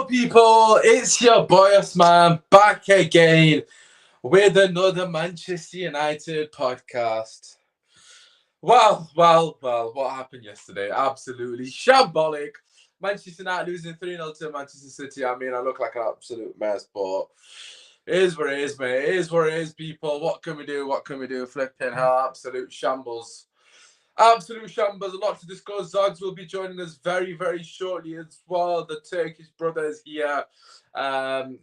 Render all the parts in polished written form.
People, it's your boy Osman back again with another Manchester United podcast. Well, what happened yesterday? Absolutely shambolic. Manchester United losing 3-0 to Manchester City. I mean, I look like an absolute mess, but it is what it is, mate. It is what it is, people. What can we do? What can we do? Flipping hell, absolute shambles. Absolute shambles. A lot to discuss. Zogz will be joining us very, very shortly as well. The Turkish brother is here.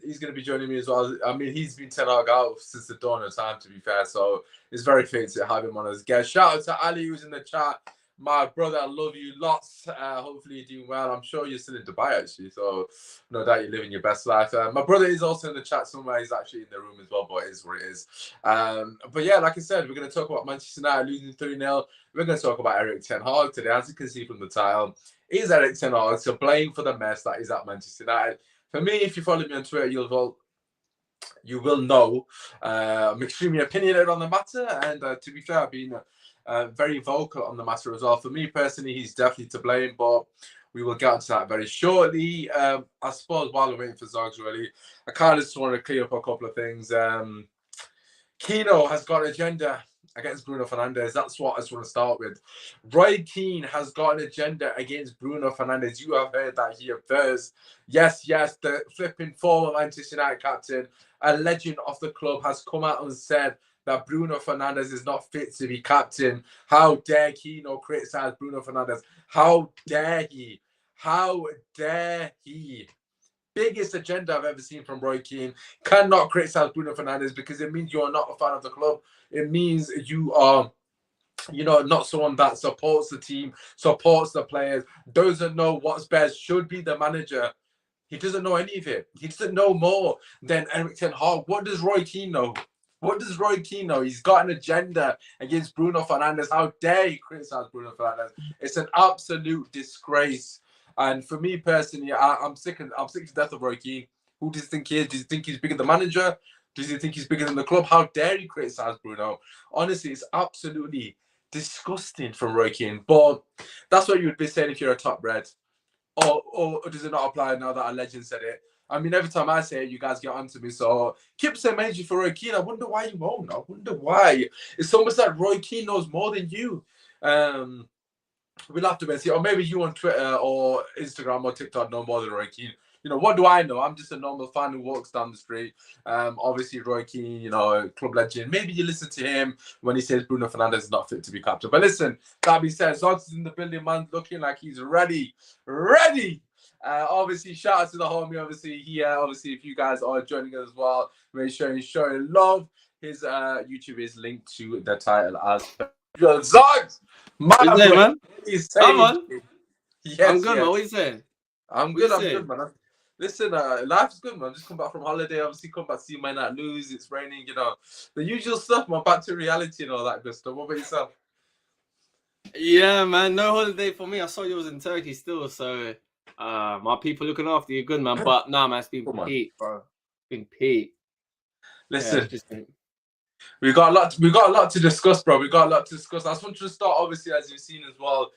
He's going to be joining me as well. I mean, he's been Ten Hag out since the dawn of time, to be fair. So it's very fitting to have him on as guest. Shout out to Ali, who's in the chat. My brother, I love you lots. Hopefully you're doing well. I'm sure you're still in Dubai, actually. So no doubt you're living your best life. My brother is also in the chat somewhere. He's actually in the room as well, but it is what it is. But yeah, like I said, we're going to talk about Manchester United losing 3-0. We're going to talk about Erik Ten Hag today. As you can see from the title, is Erik Ten Hag to blame for the mess that is at Manchester United? For me, if you follow me on Twitter, you will know I'm extremely opinionated on the matter. And to be fair, I've been very vocal on the matter as well. For me personally, he's definitely to blame, but we will get into that very shortly. I suppose while we're waiting for Zogz, really, I kind of just want to clear up a couple of things. Keano has got an agenda against Bruno Fernandes. That's what I just want to start with. Roy Keane has got an agenda against Bruno Fernandes. You have heard that here first. Yes, the flipping former Manchester United captain, a legend of the club, has come out and said that Bruno Fernandes is not fit to be captain. How dare Keano criticize Bruno Fernandes? How dare he? How dare he? Biggest agenda I've ever seen from Roy Keane. Cannot criticize Bruno Fernandes because it means you are not a fan of the club. It means you are, not someone that supports the team, supports the players, doesn't know what's best, should be the manager. He doesn't know any of it. He doesn't know more than Erik Ten Hag. What does Roy Keane know? What does Roy Keane know? He's got an agenda against Bruno Fernandes. How dare he criticize Bruno Fernandes? It's an absolute disgrace. And for me personally, I'm sick to death of Roy Keane. Who does he think he is? Does he think he's bigger than the manager? Does he think he's bigger than the club? How dare he criticize Bruno? Honestly, it's absolutely disgusting from Roy Keane. But that's what you would be saying if you're a top red. Or does it not apply now that a legend said it? I mean, every time I say it, you guys get onto me. So keep saying energy for Roy Keane. I wonder why you won't. I wonder why. It's almost like Roy Keane knows more than you. We'll have to wait and see. Or maybe you on Twitter or Instagram or TikTok know more than Roy Keane. What do I know? I'm just a normal fan who walks down the street. Obviously, Roy Keane, club legend. Maybe you listen to him when he says Bruno Fernandes is not fit to be captain. But listen, that being said, Zogz is in the building, man, looking like he's ready. Obviously, shout out to the homie. Obviously, if you guys are joining us as well, make sure you're showing love. His YouTube is linked to the title as Zogz. Man. Come on. Yes, I'm good, man. What are you saying? I'm good, man. Listen, life's good, man. Just come back from holiday. Obviously, come back to see my night lose. It's raining, the usual stuff, man. Back to reality and all that good stuff. What about yourself? Yeah, man. No holiday for me. I saw you was in Turkey still, so my people looking after you, good, man. But nah, man, it's been peak, bro. It's been peak. Listen. We got a lot to discuss, bro. I just want to start, obviously, as you've seen as well.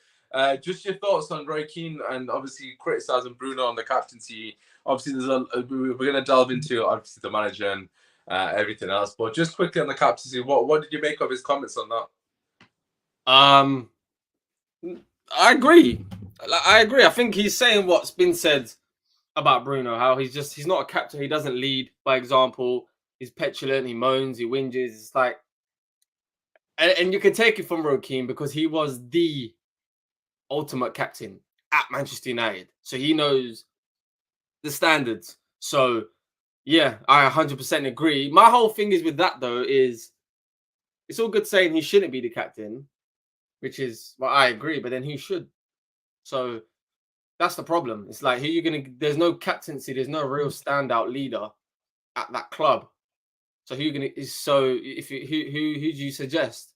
Just your thoughts on Roy Keane and obviously criticizing Bruno on the captaincy. Obviously, we're going to delve into obviously the manager and everything else. But just quickly on the captaincy, what did you make of his comments on that? I agree. I think he's saying what's been said about Bruno. How he's not a captain. He doesn't lead by example. He's petulant. He moans. He whinges. It's like, and you can take it from Roy Keane because he was the ultimate captain at Manchester United, so he knows the standards. So yeah, I 100% agree. My whole thing is with that though is it's all good saying he shouldn't be the captain, which is what I agree, but then who should? So that's the problem. It's like there's no captaincy, there's no real standout leader at that club. So who do you suggest?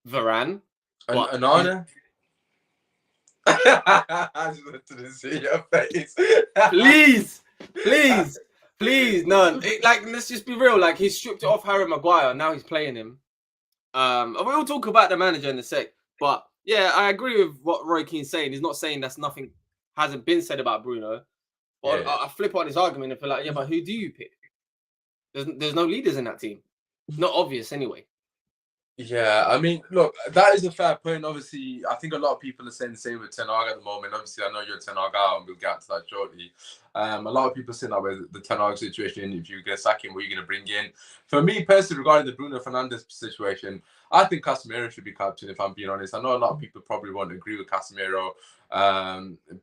Varane? Anana? I just wanted to see your face. please, no. Let's just be real. Like, he stripped it off Harry Maguire. Now he's playing him. We'll talk about the manager in a sec. But yeah, I agree with what Roy Keane's saying. He's not saying nothing hasn't been said about Bruno. But I flip on his argument and feel like, yeah, but who do you pick? There's no leaders in that team. Not obvious anyway. Yeah, I mean, look, that is a fair point. Obviously, I think a lot of people are saying the same with Ten Hag at the moment. Obviously, I know you're a Ten Hag out, and we'll get to that shortly. A lot of people saying that with the Ten Hag situation, if you're going to sack him, what are you going to bring in? For me, personally, regarding the Bruno Fernandes situation, I think Casemiro should be captain, if I'm being honest. I know a lot of people probably won't agree with Casemiro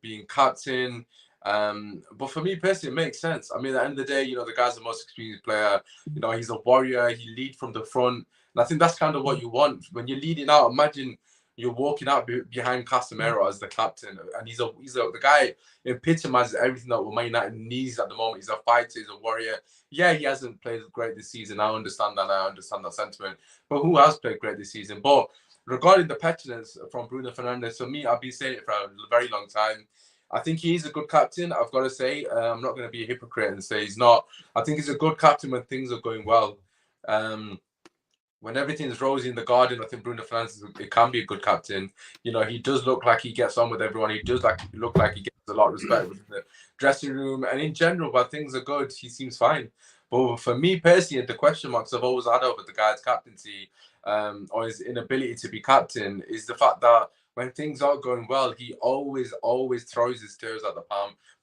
being captain. But for me personally, it makes sense. I mean, at the end of the day, the guy's the most experienced player. He's a warrior. He lead from the front. And I think that's kind of what you want when you're leading out. Imagine you're walking out behind Casemiro as the captain, and the guy epitomizes everything that Man United needs at the moment. He's a fighter, he's a warrior. Yeah, he hasn't played great this season. I understand that. I understand that sentiment. But who has played great this season? But regarding the petulance from Bruno Fernandes, for me, I've been saying it for a very long time. I think he's a good captain. I've got to say, I'm not going to be a hypocrite and say he's not. I think he's a good captain when things are going well. When everything's rosy in the garden, I think Bruno Fernandes it can be a good captain. He does look like he gets on with everyone. He does look like he gets a lot of respect within the dressing room. And in general, when things are good, he seems fine. But for me personally, the question marks I've always had over the guy's captaincy or his inability to be captain is the fact that when things aren't going well, he always throws his toes at the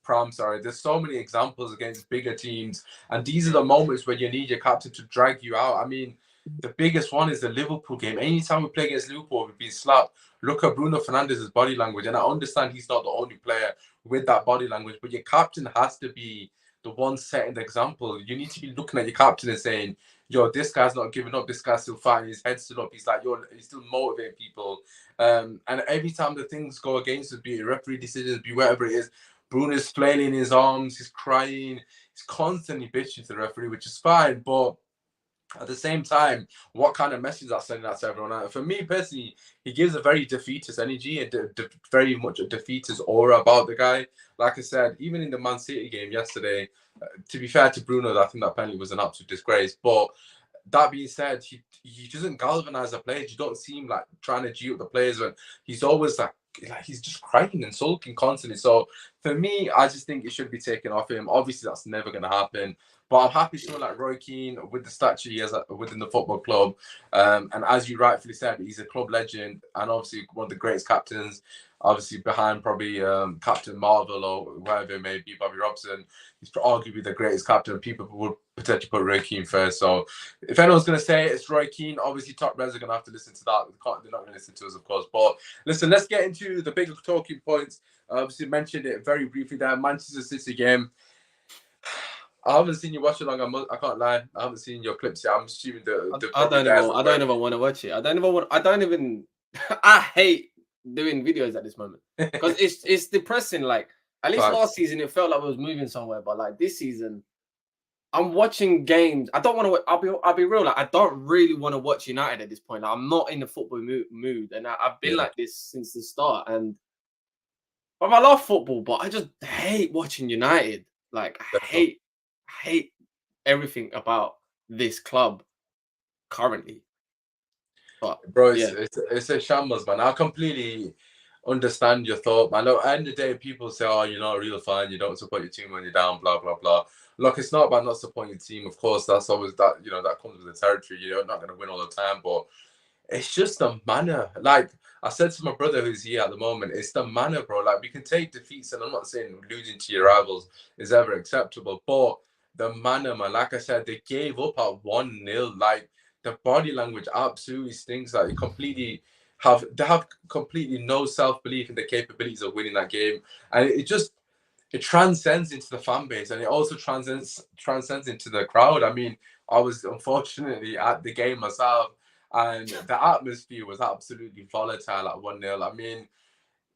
pram. There's so many examples against bigger teams. And these are the moments where you need your captain to drag you out. I mean, the biggest one is the Liverpool game. Anytime we play against Liverpool, we've been slapped. Look at Bruno Fernandes' body language. And I understand he's not the only player with that body language, but your captain has to be the one setting the example. You need to be looking at your captain and saying, yo, this guy's not giving up. This guy's still fighting. His head's still up. He's like, he's still motivating people. And every time the things go against us, be it referee decisions, be whatever it is, Bruno's flailing his arms. He's crying. He's constantly bitching to the referee, which is fine. But at the same time, what kind of message that's sending out to everyone? For me personally, he gives a very defeatist energy and very much a defeatist aura about the guy. Like I said, even in the Man City game yesterday, to be fair to Bruno, I think that penalty was an absolute disgrace. But that being said, he doesn't galvanize the players. You don't see him like trying to G up the players when he's always like he's just crying and sulking constantly. So for me, I just think it should be taken off him. Obviously, that's never going to happen. But I'm happy someone like Roy Keane, with the stature he has within the football club, and as you rightfully said, he's a club legend and obviously one of the greatest captains. Obviously, behind probably Captain Marvel or whoever it may be, Bobby Robson. He's arguably the greatest captain. People would potentially put Roy Keane first. So if anyone's going to say it's Roy Keane, obviously top Reds are going to have to listen to that. They're not going to listen to us, of course. But listen, let's get into the bigger talking points. I obviously mentioned it very briefly there. Manchester City game. I haven't seen you watch it long. I can't lie. I haven't seen your clips yet. I'm assuming I don't even want to watch it. I don't even. I hate doing videos at this moment because it's depressing. Like at least last season, it felt like we was moving somewhere, but like this season, I'm watching games. I don't want to. I'll be real. Like I don't really want to watch United at this point. Like, I'm not in the football mood, and I've been like this since the start. And I love football, but I just hate watching United. Like I hate everything about this club currently. But bro, it's a shambles, man. I completely understand your thought, man. Look, at the end of the day, people say, "Oh, you're not a real fan. You don't support your team when you're down." Blah blah blah. Look, it's not about not supporting your team. Of course, that's always that. That comes with the territory. You're not going to win all the time, but it's just the manner. Like I said to my brother who's here at the moment, it's the manner, bro. Like we can take defeats, and I'm not saying losing to your rivals is ever acceptable, but the manner, man. Like I said, they gave up at 1-0. Like the body language absolutely stinks. Like they have completely no self-belief in the capabilities of winning that game, and it transcends into the fan base, and it also transcends into the crowd. I mean, I was unfortunately at the game myself, and the atmosphere was absolutely volatile at 1-0. I mean,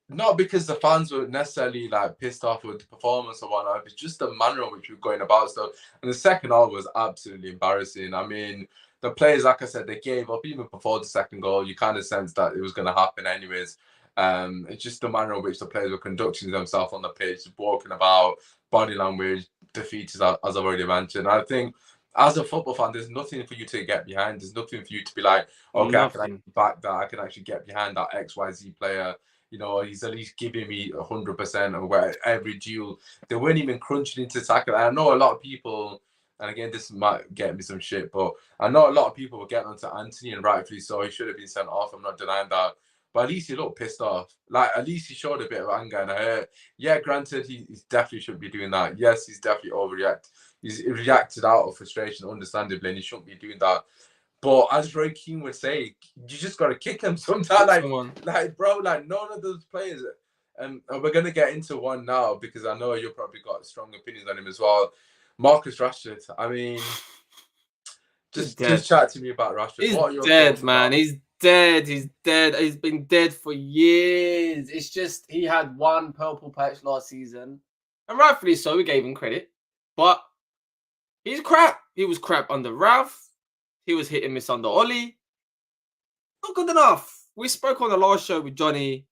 not because the fans were necessarily like pissed off with the performance or whatnot, but just the manner in which we were going about stuff. And the second half was absolutely embarrassing. I mean, the players, like I said, they gave up even before the second goal. You kind of sensed that it was going to happen anyways. It's just the manner in which the players were conducting themselves on the pitch, walking about, body language, defeats, as I've already mentioned. I think as a football fan, there's nothing for you to get behind. There's nothing for you to be like, okay, I can actually back that. I can actually get behind that XYZ player. You know, he's at least giving me 100% of where every duel. They weren't even crunching into tackle. I know a lot of people, and again, this might get me some shit, but I know a lot of people were getting onto Anthony, and rightfully so. He should have been sent off. I'm not denying that. But at least he looked pissed off. Like, at least he showed a bit of anger and hurt. Yeah, granted, he definitely shouldn't be doing that. Yes, he's definitely overreacted. He's reacted out of frustration, understandably, and he shouldn't be doing that. But as Roy Keane would say, you just got to kick him sometimes. Like, bro, like, none of those players. And we're going to get into one now because I know you probably got strong opinions on him as well. Marcus Rashford. I mean, just chat to me about Rashford. He's what are your dead, thoughts man. about? He's dead. He's dead. He's been dead for years. It's just he had one purple patch last season, and rightfully so. We gave him credit, but he's crap. He was crap under Ralph. He was hit and miss under Ollie. Not good enough. We spoke on the last show with Johnny.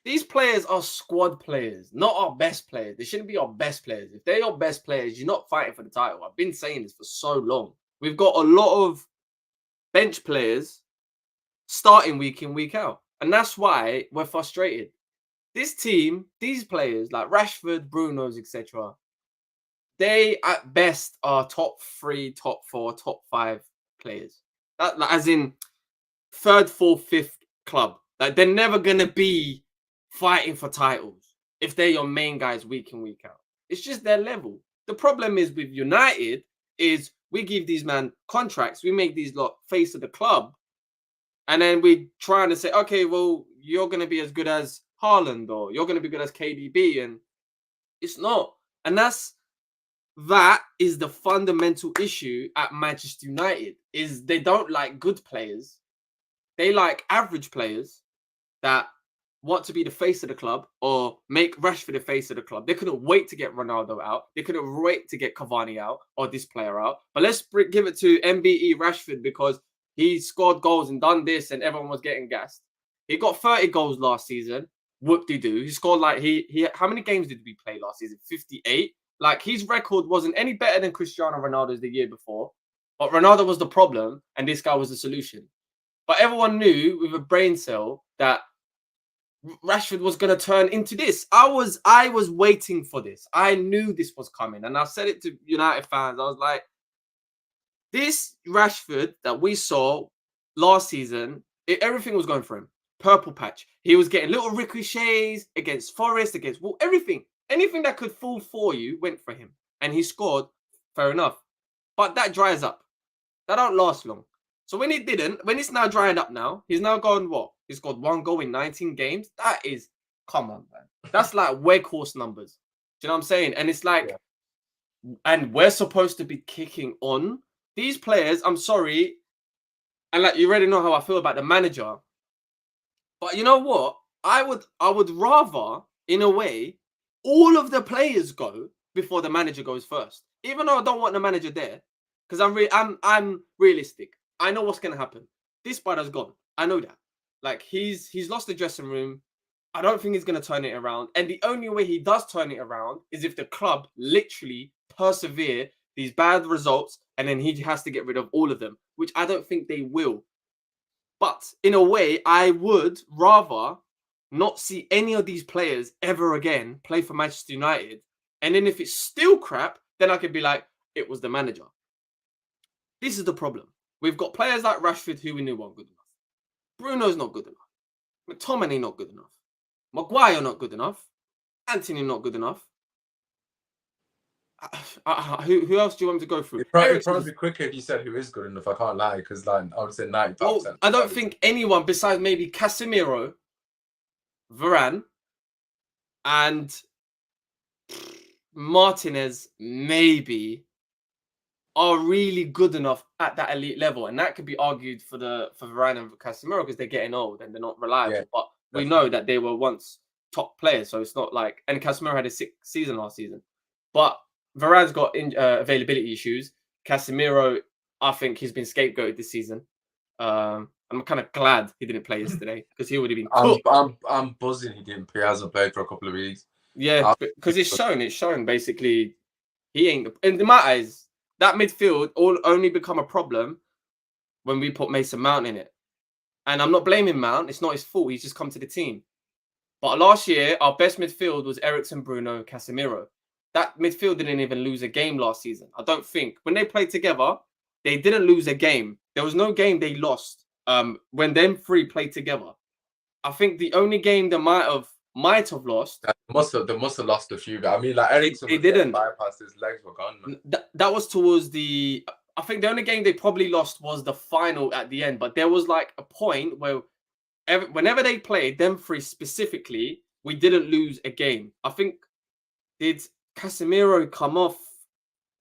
These players are squad players, not our best players. They shouldn't be our best players. If they're your best players, you're not fighting for the title. I've been saying this for so long. We've got a lot of bench players starting week in, week out. And that's why we're frustrated. This team, these players like Rashford, Bruno's, etc., they at best are top 3, top 4, top 5 players. That, as in third, fourth, fifth club. Like, they're never going to be fighting for titles if they're your main guys week in, week out. It's just their level. The problem is with United is we give these men contracts. We make these lot face of the club. And then we trying to say, okay, well, you're going to be as good as Haaland or you're going to be good as KDB. And it's not. And that is the fundamental issue at Manchester United, is they don't like good players. They like average players that want to be the face of the club or make Rashford the face of the club. They couldn't wait to get Ronaldo out. They couldn't wait to get Cavani out or this player out. But let's give it to MBE Rashford because he scored goals and done this and everyone was getting gassed. He got 30 goals last season. Whoop-de-doo. He scored like he how many games did we play last season? 58. Like, his record wasn't any better than Cristiano Ronaldo's the year before. But Ronaldo was the problem and this guy was the solution. But everyone knew with a brain cell that Rashford was going to turn into this. I was waiting for this. I knew this was coming. And I said it to United fans. I was like, this Rashford that we saw last season, everything was going for him. Purple patch. He was getting little ricochets against Forest, against everything. Anything that could fall for you went for him. And he scored, fair enough. But that dries up. That don't last long. So when it's now drying up now, he's now gone what? He's got 1 goal in 19 games. That is, come on, man. That's like Weghorst numbers. Do you know what I'm saying? And it's like, and we're supposed to be kicking on these players. I'm sorry. And like, you already know how I feel about the manager. But you know what? I would rather, in a way, all of the players go before the manager goes first. Even though I don't want the manager there, because I'm realistic. I know what's gonna happen. This brother's gone. I know that. Like, he's lost the dressing room. I don't think he's gonna turn it around. And the only way he does turn it around is if the club literally persevere these bad results, and then he has to get rid of all of them, which I don't think they will. But in a way, I would rather not see any of these players ever again play for Manchester United. And then if it's still crap, then I could be like, it was the manager. This is the problem. We've got players like Rashford who we knew weren't good enough. Bruno's not good enough. McTominay not good enough. Maguire not good enough. Anthony not good enough. Who else do you want me to go through? It'd probably be quicker if you said who is good enough. I can't lie, because like I would say 90%. Well, I don't think anyone besides maybe Casemiro, Varane, and Martinez maybe are really good enough at that elite level, and that could be argued for Varane and Casemiro because they're getting old and they're not reliable. Yeah, but we know that they were once top players, so it's not like. And Casemiro had a sick season last season, but Varane's got availability issues. Casemiro, I think he's been scapegoated this season. I'm kind of glad he didn't play yesterday because he would have been cooked. I'm buzzing he didn't play. He hasn't played for a couple of weeks. Yeah, because it's shown basically he ain't. In my eyes, that midfield only become a problem when we put Mason Mount in it. And I'm not blaming Mount. It's not his fault. He's just come to the team. But last year, our best midfield was Eriksen, Bruno, Casemiro. That midfield didn't even lose a game last season. I don't think. When they played together, they didn't lose a game. There was no game they lost when them three played together. I think the only game they might have lost. They must have lost a few. I mean, like Eriksen They was getting didn't. bypassed, his legs were gone, man. That was towards the. I think the only game they probably lost was the final at the end. But there was like a point where whenever they played, them three specifically, we didn't lose a game. I think, did Casemiro come off?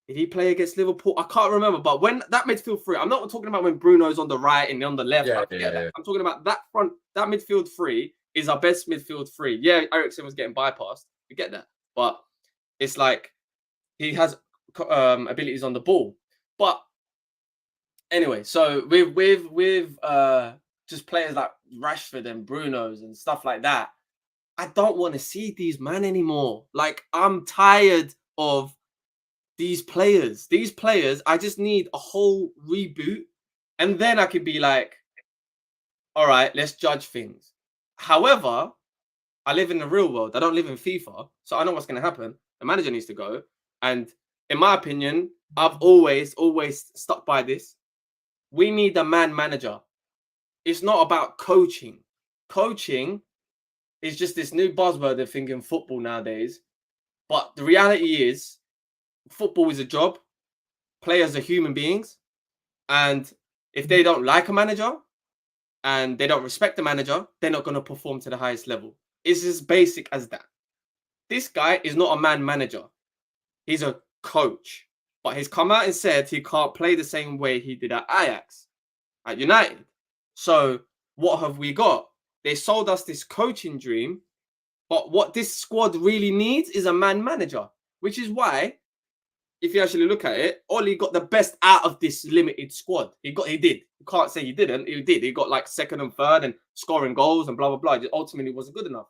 Did he play against Liverpool? I can't remember. But when that midfield three, I'm not talking about when Bruno's on the right and on the left. Yeah. I'm talking about that front, that midfield three is our best midfield three. Yeah, Eriksen was getting bypassed. We get that. But it's like he has abilities on the ball. But anyway, so with just players like Rashford and Bruno's and stuff like that, I don't want to see these men anymore. Like, I'm tired of these players. These players, I just need a whole reboot. And then I could be like, all right, let's judge things. However, I live in the real world. I don't live in FIFA. So I know what's going to happen. The manager needs to go. And in my opinion, I've always stuck by this. We need a man manager. It's not about coaching. Coaching is just this new buzzword of thinking football nowadays. But the reality is, football is a job. Players are human beings. And if they don't like a manager and they don't respect the manager, they're not going to perform to the highest level. It's as basic as that. This guy is not a man manager. He's a coach. But he's come out and said he can't play the same way he did at Ajax, at United. So what have we got? They sold us this coaching dream, but what this squad really needs is a man manager, which is why, if you actually look at it, Oli got the best out of this limited squad. He did. You can't say he didn't. He did. He got like second and third and scoring goals and blah, blah, blah. It ultimately wasn't good enough.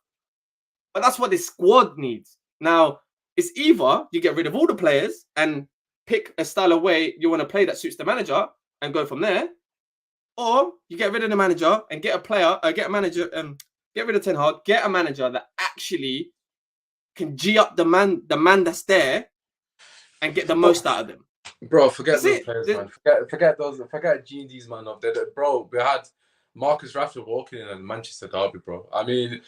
But that's what this squad needs. Now, it's either you get rid of all the players and pick a style of way you want to play that suits the manager and go from there, or you get rid of the manager and get a manager, get rid of Ten Hag, get a manager that actually can G up the man that's there and get the most out of them. Bro, forget those players, man. Forget G&D's, man. Bro, we had Marcus Rashford walking in a Manchester derby, bro. I mean,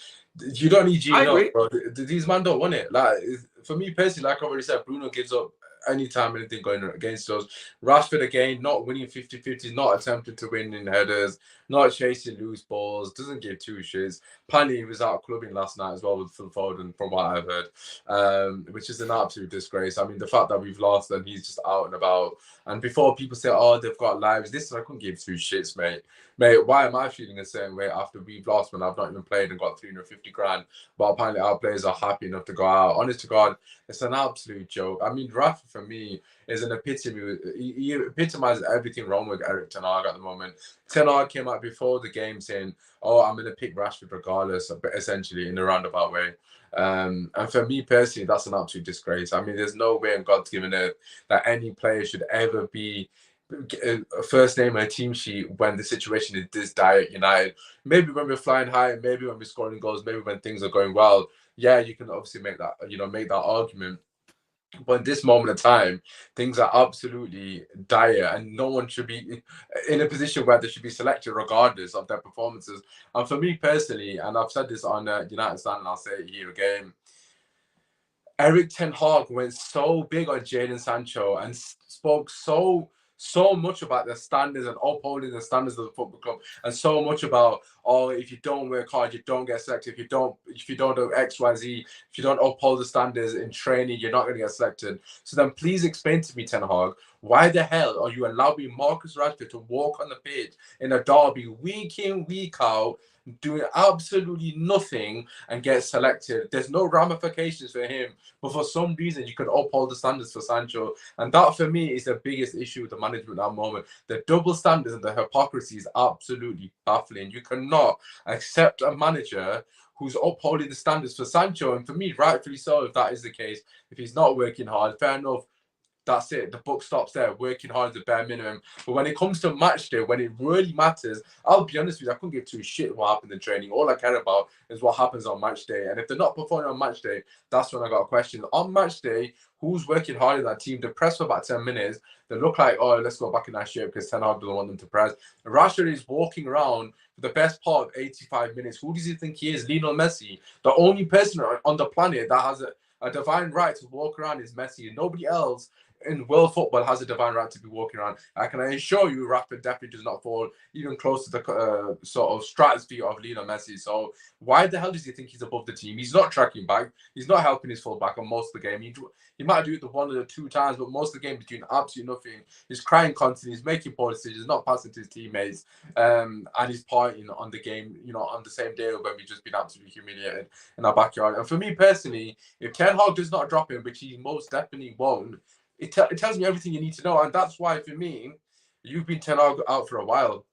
you don't need G&D, bro. These man don't want it. Like, for me personally, like I already said, Bruno gives up anytime anything going against us. Rashford, again, not winning 50-50, not attempting to win in headers, not chasing loose balls, doesn't give two shits. Apparently, he was out clubbing last night as well with Phil Foden, from what I've heard, which is an absolute disgrace. I mean, the fact that we've lost and he's just out and about. And before people say, oh, they've got lives, I couldn't give two shits, mate. Mate, why am I feeling the same way after we've lost when I've not even played and got 350 grand? But apparently our players are happy enough to go out. Honest to God, it's an absolute joke. I mean, Rafa, for me, is an epitome. He epitomizes everything wrong with Erik Ten Hag at the moment. Ten Hag came out before the game saying, oh, I'm going to pick Rashford regardless, essentially, in a roundabout way. And for me personally, that's an absolute disgrace. I mean, there's no way in God's given earth that any player should ever be a first name on a team sheet when the situation is this dire at United. Maybe when we're flying high, maybe when we're scoring goals, maybe when things are going well. Yeah, you can obviously make that, make that argument. But in this moment of time, things are absolutely dire, and no one should be in a position where they should be selected regardless of their performances. And for me personally, and I've said this on United Stand, and I'll say it here again, Erik Ten Hag went so big on Jadon Sancho and spoke so much about the standards and upholding the standards of the football club, and so much about, oh, if you don't work hard, you don't get selected. If you don't do X, Y, Z, if you don't uphold the standards in training, you're not going to get selected. So then please explain to me, Ten Hag, why the hell are you allowing Marcus Rashford to walk on the pitch in a derby week in, week out, doing absolutely nothing and get selected? There's no ramifications for him, but for some reason you can uphold the standards for Sancho, and that for me is the biggest issue with the management at the moment. The double standards and the hypocrisy is absolutely baffling. You cannot accept a manager who's upholding the standards for Sancho, and for me, rightfully so, if that is the case. If he's not working hard, fair enough. that's it. The book stops there. Working hard is the bare minimum. But when it comes to match day, when it really matters, I'll be honest with you, I couldn't give two shit what happened in training. All I care about is what happens on match day. And if they're not performing on match day, that's when I got a question. On match day, who's working hard in that team? They press for about 10 minutes. They look like, oh, let's go back in that shape because Ten Hag doesn't want them to press. Rashford is walking around for the best part of 85 minutes. Who does he think he is? Lionel Messi. The only person on the planet that has a divine right to walk around is Messi, and nobody else in world football has a divine right to be walking around. I can assure you, Rashford definitely does not fall even close to the sort of stratosphere of Lionel Messi. So why the hell does he think he's above the team? He's not tracking back. He's not helping his fullback on most of the game. He might do it the one or the two times, but most of the game he's doing absolutely nothing. He's crying constantly. He's making poor decisions, not passing to his teammates, and he's partying on the game, on the same day when we've just been absolutely humiliated in our backyard. And for me personally, if Ten Hag does not drop him, which he most definitely won't, it tells me everything you need to know. And that's why, for me, you've been Ten Hag out for a while.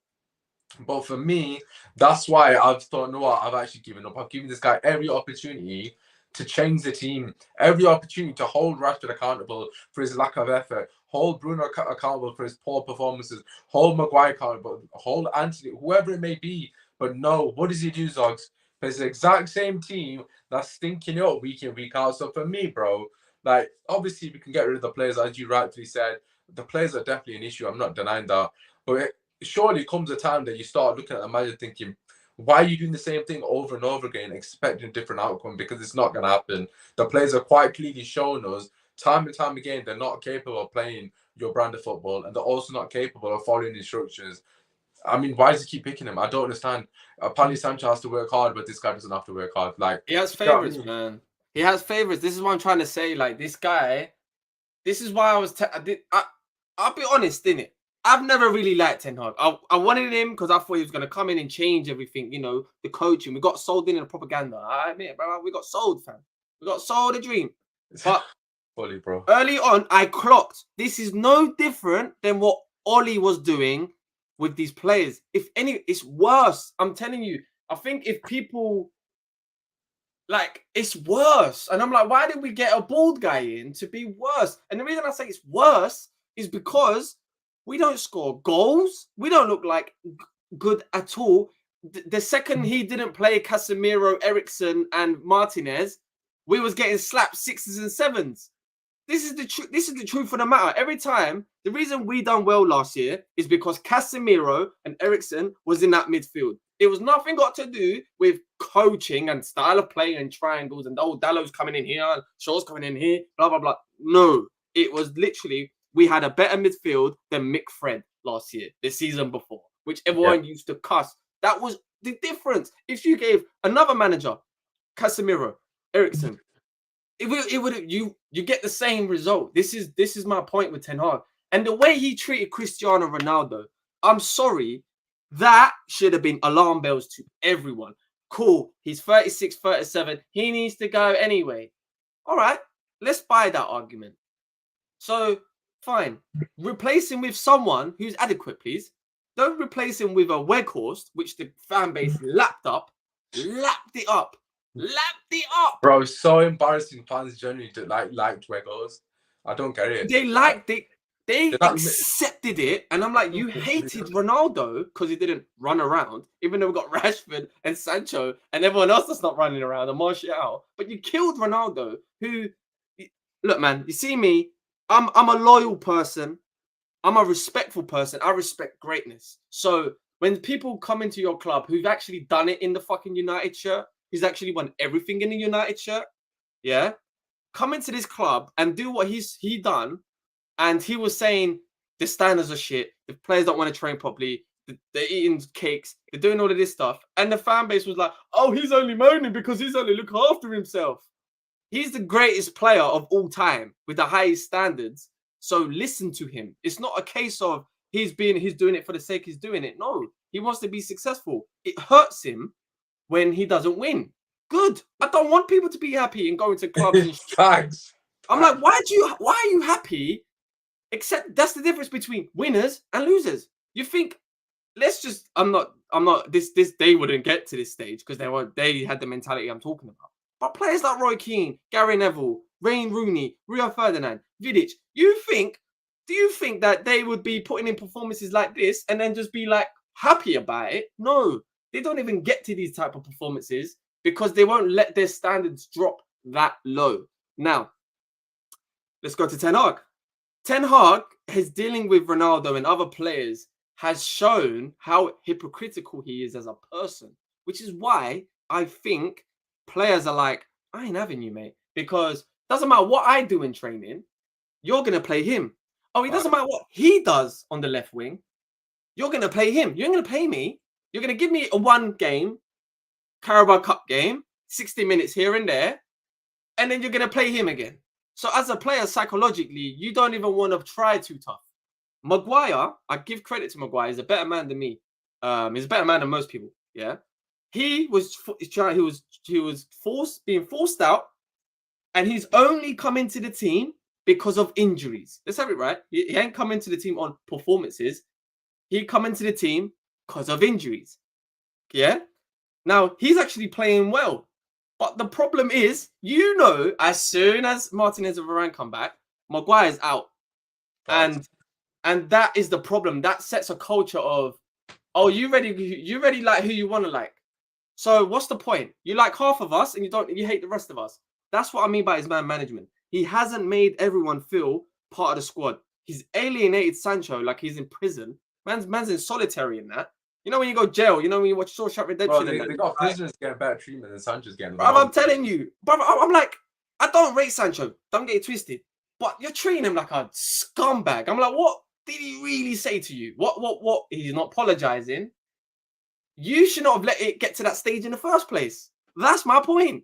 But for me, that's why I've thought, no, I've actually given up. I've given this guy every opportunity to change the team, every opportunity to hold Rashford accountable for his lack of effort, hold Bruno accountable for his poor performances, hold Maguire accountable, hold Anthony, whoever it may be. But no, what does he do, Zogz? It's the exact same team that's stinking up week in, week out. So for me, bro, like, obviously we can get rid of the players, as you rightfully said. The players are definitely an issue. I'm not denying that. But surely comes a time that you start looking at the manager thinking, why are you doing the same thing over and over again, expecting a different outcome? Because it's not going to happen. The players are quite clearly showing us time and time again they're not capable of playing your brand of football, and they're also not capable of following instructions. I mean, why does he keep picking him? I don't understand. Apparently Sancho has to work hard, but this guy doesn't have to work hard. Like, he has favorites, man. He has favorites. This is what I'm trying to say. Like, this guy, this is why I'll be honest, innit? I've never really liked Ten Hag. I wanted him because I thought he was going to come in and change everything, the coaching. We got sold in the propaganda. I admit, bro, we got sold, fam. We got sold a dream. But fully, bro. Early on, I clocked. This is no different than what Oli was doing with these players. If any, it's worse. I'm telling you. I think if people... Like, it's worse. And I'm like, why did we get a bald guy in to be worse? And the reason I say it's worse is because we don't score goals. We don't look like good at all. The second he didn't play Casemiro, Eriksen, and Martinez, we was getting slapped 6s and 7s. This is the truth. This is the truth of the matter. Every time, the reason we done well last year is because Casemiro and Eriksen was in that midfield. It was nothing got to do with coaching and style of play and triangles and Dallow's coming in here, Shaw's coming in here, blah, blah, blah. No, it was literally, we had a better midfield than Mick Fred last year, the season before, which everyone used to cuss. That was the difference. If you gave another manager, Casemiro, Eriksen, it would you get the same result. This is my point with Ten Hag. And the way he treated Cristiano Ronaldo, I'm sorry, that should have been alarm bells to everyone. Cool, he's 36, 37. He needs to go anyway. All right, let's buy that argument. So, fine. Replace him with someone who's adequate, please. Don't replace him with a Weghorst, which the fan base lapped it up. Bro, it's so embarrassing. Fans generally liked Weghorst. I don't get it. They liked it. They accepted it, and I'm like, you hated Ronaldo because he didn't run around, even though we got Rashford and Sancho and everyone else that's not running around and Martial. But you killed Ronaldo, who, look, man, you see me, I'm a loyal person. I'm a respectful person. I respect greatness. So when people come into your club who've actually done it in the fucking United shirt, who's actually won everything in the United shirt, yeah, come into this club and do what he done. And he was saying the standards are shit. The players don't want to train properly. They're eating cakes. They're doing all of this stuff. And the fan base was like, oh, he's only moaning because he's only looking after himself. He's the greatest player of all time with the highest standards. So listen to him. It's not a case of he's doing it for the sake he's doing it. No, he wants to be successful. It hurts him when he doesn't win. Good. I don't want people to be happy and going to clubs and Thanks. I'm like, why are you happy? Except that's the difference between winners and losers. You think, I'm not this they wouldn't get to this stage because they had the mentality I'm talking about. But players like Roy Keane, Gary Neville, Wayne Rooney, Rio Ferdinand, Vidic. Do you think that they would be putting in performances like this and then just be like happy about it? No, they don't even get to these type of performances because they won't let their standards drop that low. Now, let's go to Ten Hag. Ten Hag is dealing with Ronaldo and other players, has shown how hypocritical he is as a person, which is why I think players are like, I ain't having you, mate, because doesn't matter what I do in training, you're going to play him. Oh, it doesn't matter what he does on the left wing, you're going to play him. You're going to pay me. You're going to give me a one game, Carabao Cup game, 60 minutes here and there, and then you're going to play him again. So as a player, psychologically, you don't even want to try too tough. Maguire, I give credit to Maguire. He's a better man than me. He's a better man than most people. Yeah, he was being forced out, and he's only come into the team because of injuries. Let's have it right. He ain't come into the team on performances. He come into the team because of injuries. Yeah. Now he's actually playing well, but the problem is, as soon as Martinez and Varane come back, Maguire's out, and that is the problem. That sets a culture of, oh, you ready like who you want to like. So what's the point? You like half of us and you hate the rest of us. That's what I mean by his man management. He hasn't made everyone feel part of the squad. He's alienated Sancho like he's in prison. Man's in solitary in that. You know when you go jail, you know when you watch Shawshank Redemption. Bro, they got prisoners getting better treatment than Sancho's getting. Bro, I'm telling you. Bro, I'm like, I don't rate Sancho. Don't get it twisted. But you're treating him like a scumbag. I'm like, what did he really say to you? What? He's not apologizing. You should not have let it get to that stage in the first place. That's my point.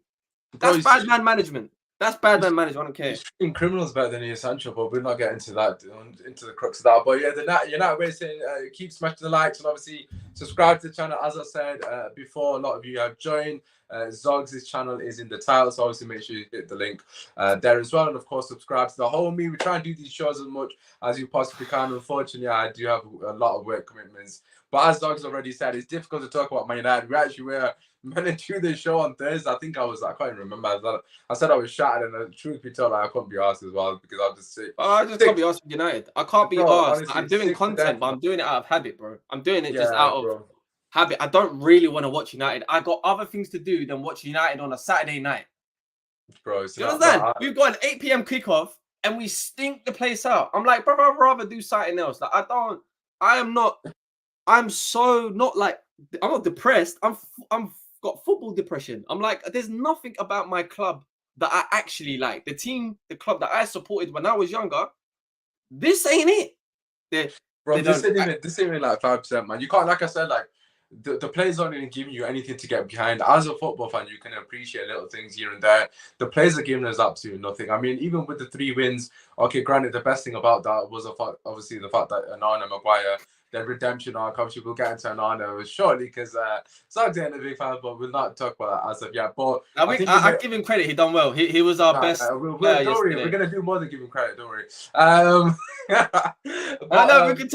That's bad man management. That's bad man management. I don't care. He's treating criminals better than he is Sancho, but we're not getting into that, into the crux of that. But yeah, you're not wasting. Keep smashing the likes and obviously subscribe to the channel. As I said before, a lot of you have joined. Zogz' channel is in the title, so obviously make sure you hit the link there as well. And of course, subscribe to the homie. We try and do these shows as much as you possibly can. Unfortunately, I do have a lot of work commitments. But as Zogz already said, it's difficult to talk about Man United. We actually were meant to do this show on Thursday. I can't even remember. I said I was shattered, and truth be told, I couldn't be asked as well because I'll just say. I just can't be asked with United. I can't be asked. I'm doing content, but I'm doing it out of habit, bro. I'm doing it just out of habit. I don't really want to watch United. I got other things to do than watch United on a Saturday night. Bro, you understand? We've got an 8 p.m. kickoff and we stink the place out. I'm like, bro, I'd rather do something else. Like, I'm so not like, I'm not depressed. I'm got football depression. I'm like, there's nothing about my club that I actually like. The club that I supported when I was younger, this ain't it. This ain't even like 5%, man. You can't, like I said, like, the players aren't even giving you anything to get behind. As a football fan, you can appreciate little things here and there. The players are giving us absolutely nothing. I mean, even with the 3 wins, okay, granted, the best thing about that was obviously the fact that Onana, Maguire, their redemption arc. Obviously, we'll get into Onana shortly because Zogz ain't a big fan, but we'll not talk about that as of yet. But I give him credit. He done well. He was our best. Don't worry, we're gonna do more than give him credit. Don't worry.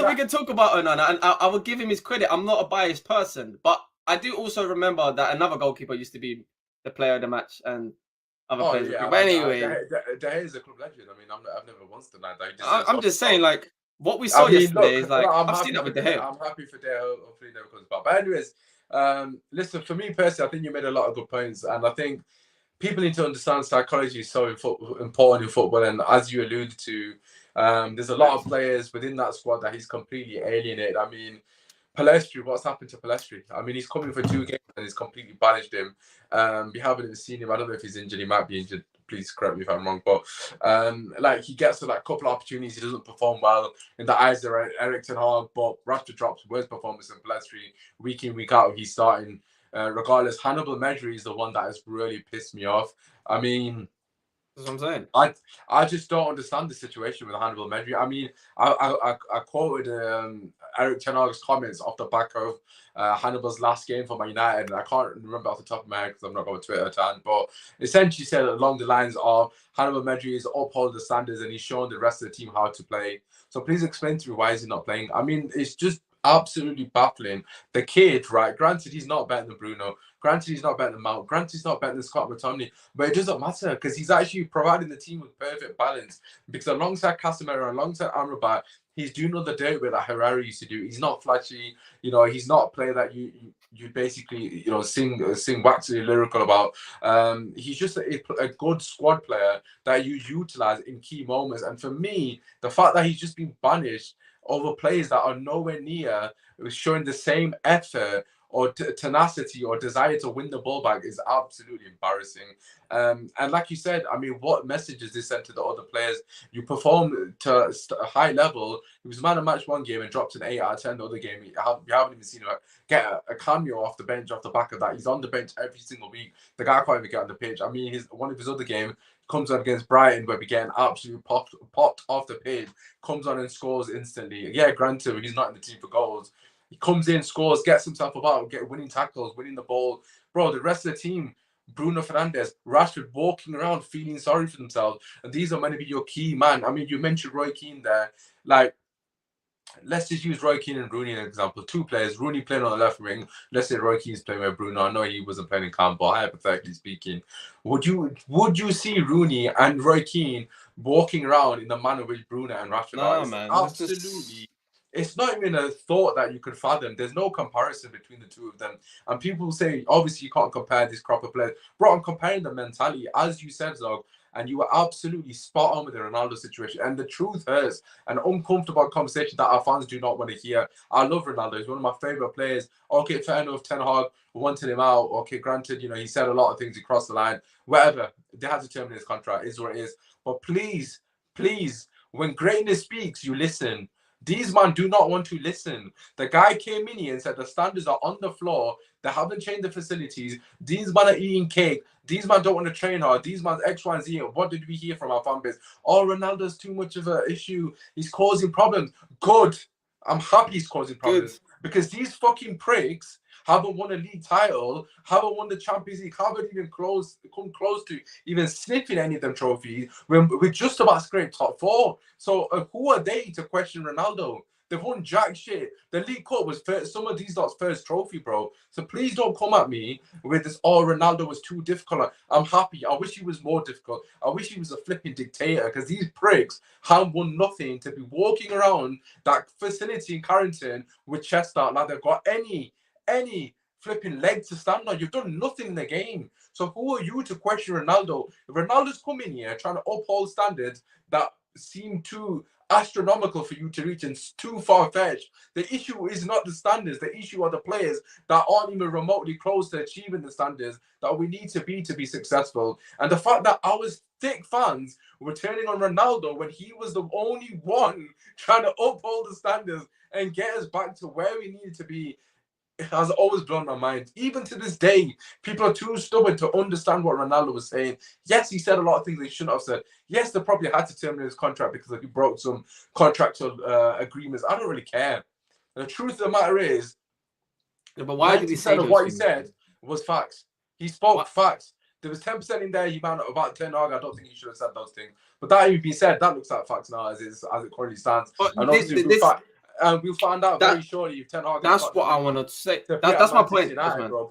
We can talk about Onana, and I will give him his credit. I'm not a biased person, but I do also remember that another goalkeeper used to be the player of the match and other players. Yeah, but anyway, De Gea is a club legend. I mean, I've never once denied that. I'm just saying, like, what we saw yesterday is like, I've seen that with De Gea. I'm happy for De Gea. Hopefully, he never comes back. But anyways, listen, for me personally, I think you made a lot of good points, and I think people need to understand psychology is so important in football. And as you alluded to, there's a lot of players within that squad that he's completely alienated. I mean, Palestri, what's happened to Palestri? I mean, he's coming for 2 games and he's completely banished him. We haven't even seen him. I don't know if he's injured. He might be injured. Please correct me if I'm wrong. But like, he gets a couple of opportunities. He doesn't perform well in the eyes of Erik Ten Hag. But Rashford drops worst performance in Palestri week in, week out. He's starting regardless. Hannibal Mejri is the one that has really pissed me off. I mean, that's what I'm saying. I just don't understand the situation with Hannibal Mejri. I mean, I quoted Erik Ten Hag's comments off the back of Hannibal's last game for Man United, and I can't remember off the top of my head because I'm not going to Twitter time, but essentially said along the lines of Hannibal Mejri is upholding the standards and he's showing the rest of the team how to play. So please explain to me, why is he not playing? I mean, it's just absolutely baffling. The kid, right? Granted, he's not better than Bruno. Granted, he's not better than Mount. Granted, he's not better than Scott McTominay. But it doesn't matter because he's actually providing the team with perfect balance. Because alongside Casemiro, alongside Amrabat, he's doing all the dirt work that Herrera used to do. He's not flashy. You know, he's not a player that you basically, you know, sing waxily lyrical about. He's just a good squad player that you utilize in key moments. And for me, the fact that he's just been banished over players that are nowhere near showing the same effort or tenacity or desire to win the ball back is absolutely embarrassing. And like you said, I mean, what message is this sent to the other players? You perform to a high level. He was man of match one game and dropped an 8 out of 10 the other game. You haven't even seen him get a cameo off the bench off the back of that. He's on the bench every single week. The guy can't even get on the pitch. I mean, one of his other games comes on against Brighton where we get absolutely popped off the pitch, comes on and scores instantly. Yeah, granted, he's not in the team for goals. He comes in, scores, gets himself about, get winning tackles, winning the ball. Bro, the rest of the team, Bruno Fernandes, Rashford, walking around feeling sorry for themselves. And these are meant to be your key man. I mean, you mentioned Roy Keane there. Like, let's just use Roy Keane and Rooney as an example. Two players, Rooney playing on the left wing. Let's say Roy Keane's playing with Bruno. I know he wasn't playing in camp, but hypothetically speaking, would you see Rooney and Roy Keane walking around in the manner with Bruno and Rashford? No, man. Absolutely. It's not even a thought that you could fathom. There's no comparison between the two of them. And people say, obviously, you can't compare this crop of players. Bro, I'm comparing the mentality, as you said, Zog, and you were absolutely spot on with the Ronaldo situation. And the truth hurts. An uncomfortable conversation that our fans do not want to hear. I love Ronaldo. He's one of my favourite players. Okay, fair enough, Ten Hag wanted him out. Okay, granted, you know, he said a lot of things. He crossed the line. Whatever. They had to terminate his contract. It is what it is. But please, when greatness speaks, you listen. These men do not want to listen. The guy came in here and said the standards are on the floor. They haven't changed the facilities. These men are eating cake. These men don't want to train hard. These men X, Y, and Z. What did we hear from our fan base? Oh, Ronaldo's too much of an issue. He's causing problems. Good. I'm happy he's causing problems. Because these fucking pricks haven't won a league title, haven't won the Champions League, haven't even come close to even sniffing any of them trophies. We're just about scraped top 4. So who are they to question Ronaldo? They've won jack shit. The League Cup was some of these lot's first trophy, bro. So please don't come at me with this, oh, Ronaldo was too difficult. I'm happy. I wish he was more difficult. I wish he was a flipping dictator because these pricks have won nothing to be walking around that facility in Carrington with chest out like they've got any flipping leg to stand on. You've done nothing in the game. So who are you to question Ronaldo? If Ronaldo's coming here trying to uphold standards that seem too astronomical for you to reach and too far-fetched. The issue is not the standards. The issue are the players that aren't even remotely close to achieving the standards that we need to be successful. And the fact that our thick fans were turning on Ronaldo when he was the only one trying to uphold the standards and get us back to where we needed to be, it has always blown my mind. Even to this day, people are too stubborn to understand what Ronaldo was saying. Yes, he said a lot of things he shouldn't have said. Yes, they probably had to terminate his contract because he broke some contractual agreements. I don't really care. The truth of the matter is, but why did he say of what he said was facts. He spoke facts. There was 10% in there. He found out about Ten Hag. I don't think he should have said those things. But that even being said, that looks like facts now as it currently stands. And obviously, we'll find out very shortly if Ten Hag. That's what I wanted to say. That's my point, United, bro.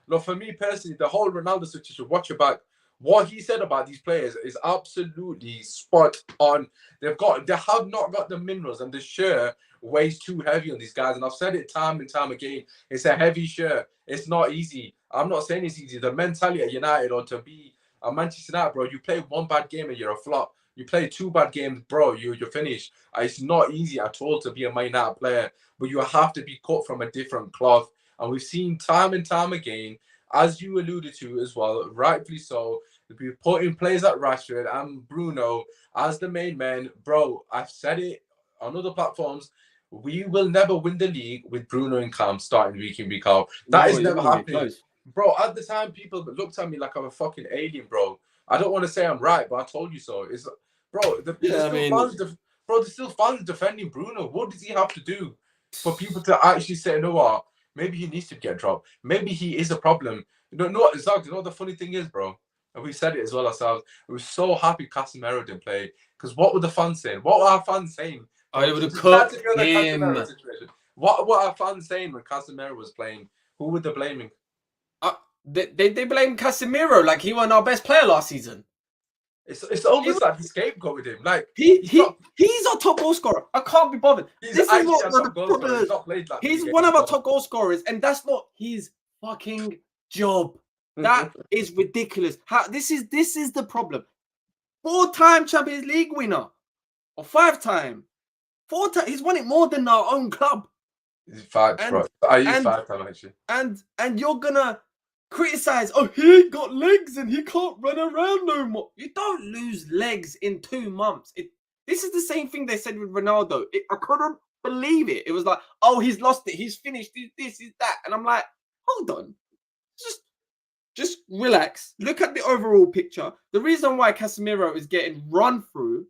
But look, for me personally, the whole Ronaldo situation, watch it back. What he said about these players is absolutely spot on. They have not got the minerals, and the shirt weighs too heavy on these guys. And I've said it time and time again. It's a heavy shirt. It's not easy. I'm not saying it's easy. The mentality at United, or to be a Manchester United, bro, you play one bad game and you're a flop. You play 2 bad games, bro, you're finished. It's not easy at all to be a Man United player, but you have to be cut from a different cloth. And we've seen time and time again, as you alluded to as well, rightfully so, we put in players like Rashford and Bruno as the main men. Bro, I've said it on other platforms. We will never win the league with Bruno and Cam starting week in, week out. That is never happening. Bro, at the time, people looked at me like I'm a fucking alien, bro. I don't want to say I'm right, but I told you so. It's, bro, there's still fans defending Bruno. What does he have to do for people to actually say, no, what? Maybe he needs to get dropped. Maybe he is a problem. You know what, Zogz, you know what the funny thing is, bro? And we said it as well ourselves. We were so happy Casemiro didn't play. Because what were the fans saying? What were our fans saying? I would have cooked him. What are fans saying when Casemiro was playing? Who were they blaming? They blame Casemiro like he wasn't our best player last season. It's almost like the scapegoat with him. Like he's our top goal scorer. I can't be bothered. He's this is actually what a the top goal problem scorer. is. He's not played like He's one of our top goal scorers, and that's not his fucking job. That is ridiculous. This is the problem. 4-time Champions League winner, or 5-time. 4-time. He's won it more than our own club. He's 5, bro. He's 5-time actually. And you're gonna criticize, oh, he got legs and he can't run around no more. You don't lose legs in 2 months. This is the same thing they said with Ronaldo. I couldn't believe it. It was like, oh, he's lost it. He's finished. This is that. And I'm like, hold on. Just relax. Look at the overall picture. The reason why Casemiro is getting run through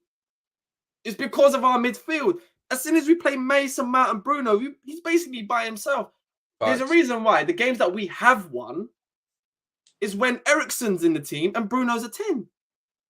is because of our midfield. As soon as we play Mason Mount and Bruno, he's basically by himself. There's a reason why the games that we have won is when Eriksen's in the team and Bruno's a 10.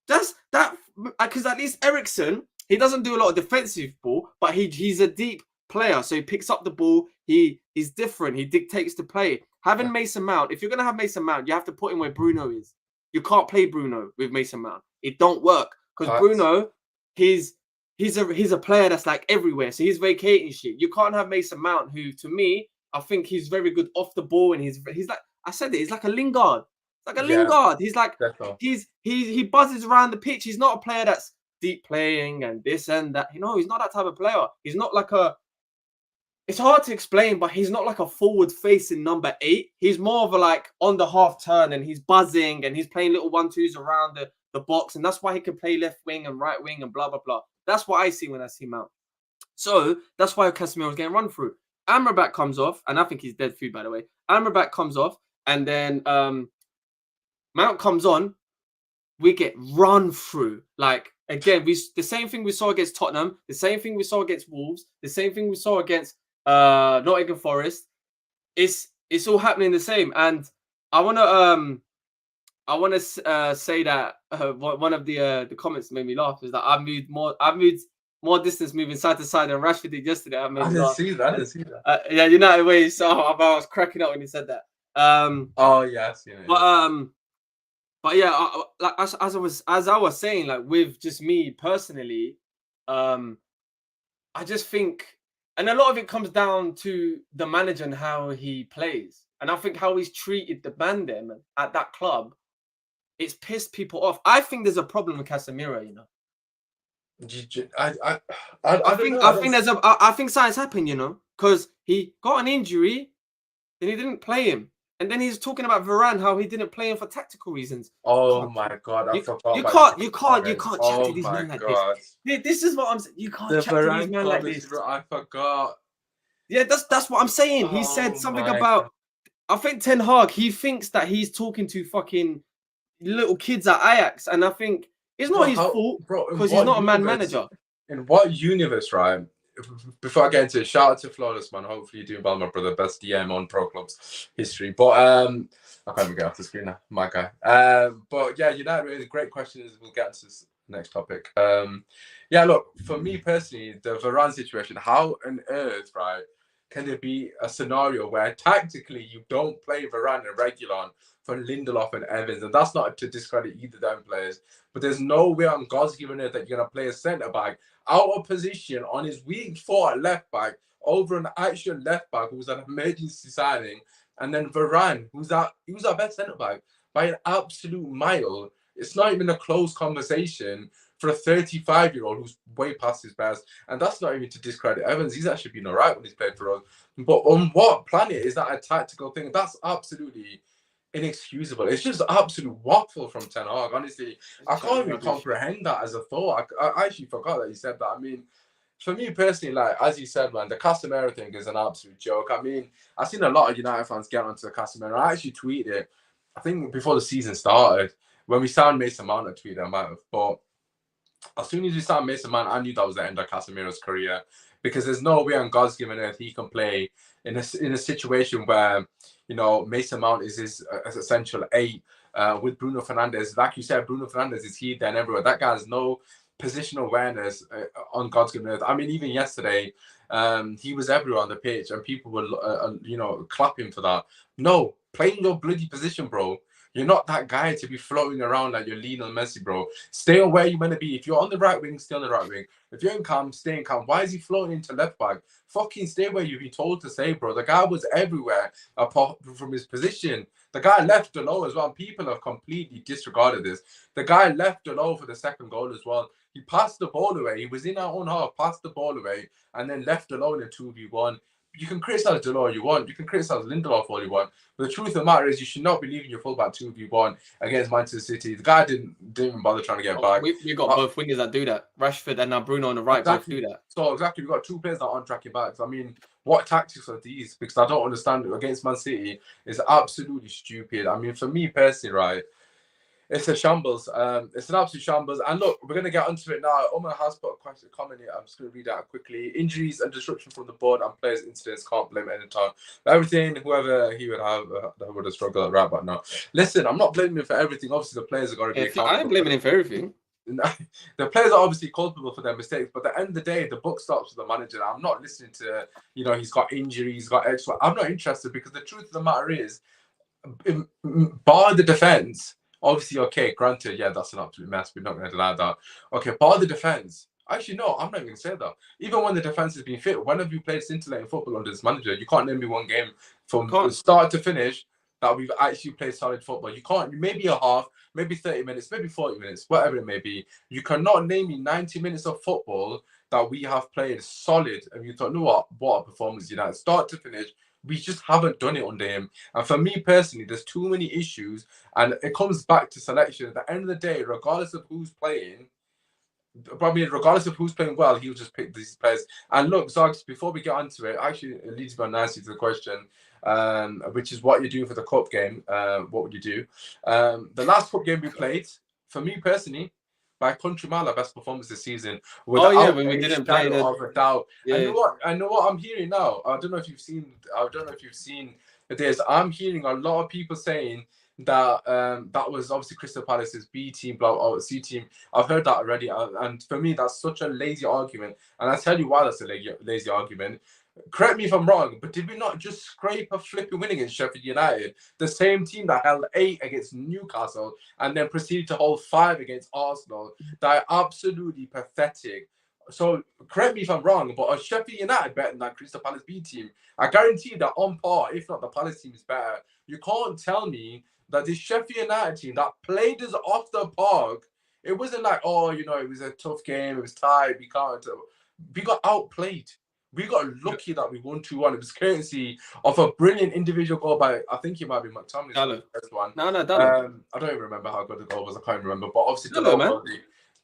That's that, because at least Eriksen, he doesn't do a lot of defensive ball, but he's a deep player. So he picks up the ball. He's different. He dictates the play. Having Mason Mount, if you're going to have Mason Mount, you have to put him where Bruno is. You can't play Bruno with Mason Mount. It don't work because Bruno, he's a player that's like everywhere. So he's vacating shit. You can't have Mason Mount, who to me, I think he's very good off the ball, and he's like, I said it, he's like a Lingard. Like a Lingard. He's like, he buzzes around the pitch. He's not a player that's deep playing and this and that. You know, he's not that type of player. He's not like it's hard to explain, but he's not like a forward-facing number 8. He's more of a like on the half turn, and he's buzzing and he's playing little 1-2s around the box, and that's why he can play left wing and right wing and blah blah blah. That's what I see when I see Mount. So that's why Casemiro was getting run through. Amrabat comes off, and I think he's dead food, by the way. Amrabat comes off, and then Mount comes on. We get run through. Like, again, the same thing we saw against Tottenham, the same thing we saw against Wolves, the same thing we saw against Nottingham Forest. It's all happening the same. And I wanna say that one of the comments made me laugh is that I've moved more distance moving side to side than Rashford did yesterday. I didn't see that. Yeah, United way. So I was cracking up when he said that. Oh yes, yeah. But yeah, like as I was saying, like with just me personally, I just think, and a lot of it comes down to the manager and how he plays, and I think how he's treated the band them at that club, it's pissed people off. I think there's a problem with Casemiro, you know. I think something's happened, you know, because he got an injury, then he didn't play him. And then he's talking about Varane, how he didn't play him for tactical reasons. Oh my God, I forgot. You can't chat to these men like this. This is what I'm saying. You can't chat to these men like this. I forgot. Yeah, that's what I'm saying. He said something about, I think Ten Hag, he thinks that he's talking to fucking little kids at Ajax, and I think it's not his fault because he's not a man manager. In what universe, right? Before I get into it, shout out to Flawless, man. Hopefully you're doing well, my brother. Best DM on Pro Club's history. But I can't even get off the screen now, my guy. But yeah, United, the great question is, we'll get to this next topic. Yeah, look, for me personally, the Varane situation, how on earth, right, can there be a scenario where tactically you don't play Varane and Reguilon for Lindelof and Evans? And that's not to discredit either of them players, but there's no way on God's given earth that you're going to play a centre-back out of position on his weak foot at left-back over an actual left-back who's an emergency signing, and then Varane, who's our best centre-back by an absolute mile. It's not even a close conversation for a 35-year-old who's way past his best. And that's not even to discredit Evans. He's actually been all right when he's played for us. But on what planet is that a tactical thing? That's absolutely inexcusable. It's just absolute waffle from Ten Hag. Honestly, I can't even comprehend that as a thought. I actually forgot that he said that. I mean, for me personally, like, as you said, man, the Casemiro thing is an absolute joke. I mean, I've seen a lot of United fans get onto the Casemiro. I actually tweeted it, I think before the season started. When we signed Mason Mount, I tweeted, I might have. But as soon as we signed Mason Mount, I knew that was the end of Casemiro's career, because there's no way on God's given earth he can play in a situation where, you know, Mason Mount is his essential 8 with Bruno Fernandes. Like you said, Bruno Fernandes is here, there, and everywhere. That guy has no positional awareness on God's given earth. I mean, even yesterday, he was everywhere on the pitch, and people were, clapping for that. No, play in your bloody position, bro. You're not that guy to be floating around like you're Lionel Messi, bro. Stay on where you're meant to be. If you're on the right wing, stay on the right wing. If you're in camp, stay in camp. Why is he floating into left back? Fucking stay where you've been told to stay, bro. The guy was everywhere apart from his position. The guy left alone as well. And people have completely disregarded this. The guy left alone for the second goal as well. He passed the ball away. He was in our own half, passed the ball away, and then left alone in 2v1. You can criticize Delors all you want. You can criticize Lindelof all you want. But the truth of the matter is, you should not be leaving your fullback 2v1 against Manchester City. The guy didn't even bother trying to get back. We got both wingers that do that. Rashford and now Bruno on the right both do that. So exactly, we've got two players that aren't tracking backs. I mean, what tactics are these? Because I don't understand it. Against Man City, it's absolutely stupid. I mean, for me personally, right, it's a shambles. It's an absolute shambles. And look, we're going to get onto it now. Omar has put a comment here. I'm just going to read that quickly. Injuries and disruption from the board and players' incidents, can't blame any time. Everything, whoever he would have, that would have struggled right about now. Listen, I'm not blaming him for everything. Obviously, the players are going to be accountable. I ain't blaming him for everything. The players are obviously culpable for their mistakes, but at the end of the day, the buck stops with the manager. I'm not listening to, he's got injuries, he's got extra. I'm not interested, because the truth of the matter is, bar the defense, obviously, okay, granted, yeah, that's an absolute mess. We're not going to deny that. Okay, bar the defense. Actually, no, I'm not even going to say that. Even when the defense has been fit, when have you played scintillating football under this manager? You can't name me one game from start to finish that we've actually played solid football. You can't. Maybe a half, maybe 30 minutes, maybe 40 minutes, whatever it may be. You cannot name me 90 minutes of football that we have played solid. And you thought, no, what a performance, United, start to finish. We just haven't done it under him. And for me personally, there's too many issues. And it comes back to selection. At the end of the day, regardless of who's playing, well, he'll just pick these players. And look, Zogz, before we get onto it, actually, it leads me nicely to the question, which is what you're doing for the cup game. What would you do? The last cup game we played, for me personally, by country mile, our best performance this season. When we didn't play a doubt. Yeah. I know what I'm hearing now. I don't know if you've seen this. I'm hearing a lot of people saying that that was obviously Crystal Palace's B team, C team. I've heard that already, and for me, that's such a lazy argument. And I tell you why that's a lazy argument. Correct me if I'm wrong, but did we not just scrape a flipping win against Sheffield United? The same team that held 8 against Newcastle and then proceeded to hold 5 against Arsenal. That are absolutely pathetic. So correct me if I'm wrong, but a Sheffield United better than that Crystal Palace B team? I guarantee that on par, if not the Palace team is better. You can't tell me that this Sheffield United team that played us off the park, it wasn't like, it was a tough game, it was tight, we got outplayed. We got lucky that we won 2-1. It was courtesy of a brilliant individual goal by, I think it might be McTominay. No, I don't even remember how good the goal was. I can't remember. But obviously, it was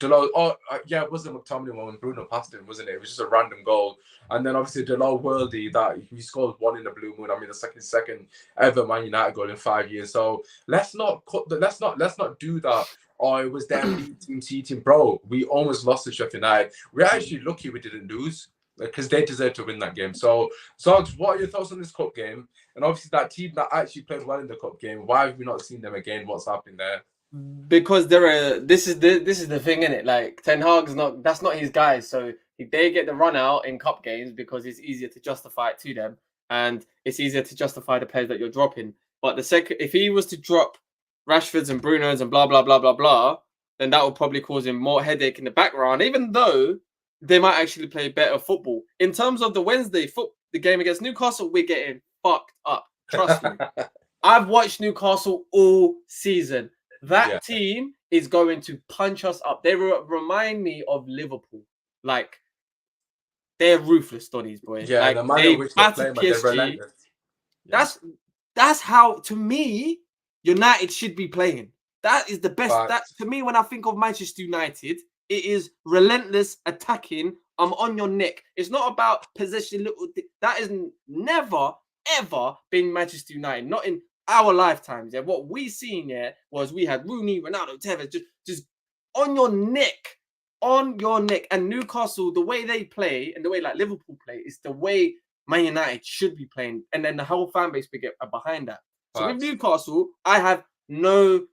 the McTominay one when Bruno passed him, wasn't it? It was just a random goal. And then obviously, Delors worldy that he scored 1 in the blue moon. I mean, the second ever Man United goal in 5 years. So let's not do that. It was their B team, C team, bro. We almost lost to Sheffield United. We're actually lucky we didn't lose, because they deserve to win that game. So, Zogz, what are your thoughts on this cup game? And obviously, that team that actually played well in the cup game, why have we not seen them again? What's happening there? Because this is the thing, innit? Like, Ten Hag's that's not his guys. So they get the run out in cup games because it's easier to justify it to them, and it's easier to justify the players that you're dropping. But if he was to drop Rashfords and Brunos and blah blah blah blah blah, then that would probably cause him more headache in the background, even though they might actually play better football. In terms of the Wednesday the game against Newcastle, we're getting fucked up. Trust me. I've watched Newcastle all season. That team is going to punch us up. They remind me of Liverpool. Like, they're ruthless, Donnies, boys. Yeah, like, the manner in which they're playing, they're relentless. Yeah. That's how, to me, United should be playing. That is the best. That, to me, when I think of Manchester United, it is relentless attacking. I'm on your neck. It's not about possession. That is never, ever been Manchester United. Not in our lifetimes. Yeah, what we seen was we had Rooney, Ronaldo, Tevez, just on your neck, And Newcastle, the way they play and the way like Liverpool play is the way Man United should be playing, and then the whole fan base will get behind that. So with Newcastle, I have no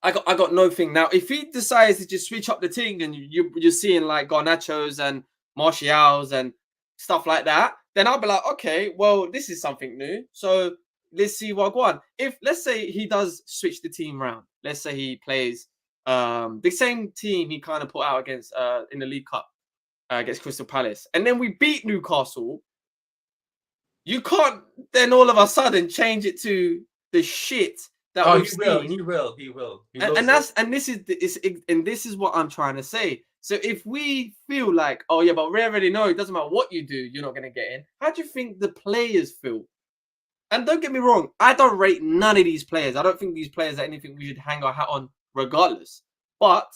I got no thing. Now, if he decides to just switch up the thing and you're seeing like Garnachos and Martials and stuff like that, then I'll be like, okay, well, this is something new. So let's see what go on. If let's say he does switch the team round, let's say he plays the same team he kind of put out against in the League Cup against Crystal Palace, and then we beat Newcastle. You can't then all of a sudden change it to the shit that we've seen. He will. And this is what I'm trying to say. So if we feel like, oh yeah, but we already know it doesn't matter what you do, you're not gonna get in. How do you think the players feel? And don't get me wrong, I don't rate none of these players. I don't think these players are anything we should hang our hat on regardless. But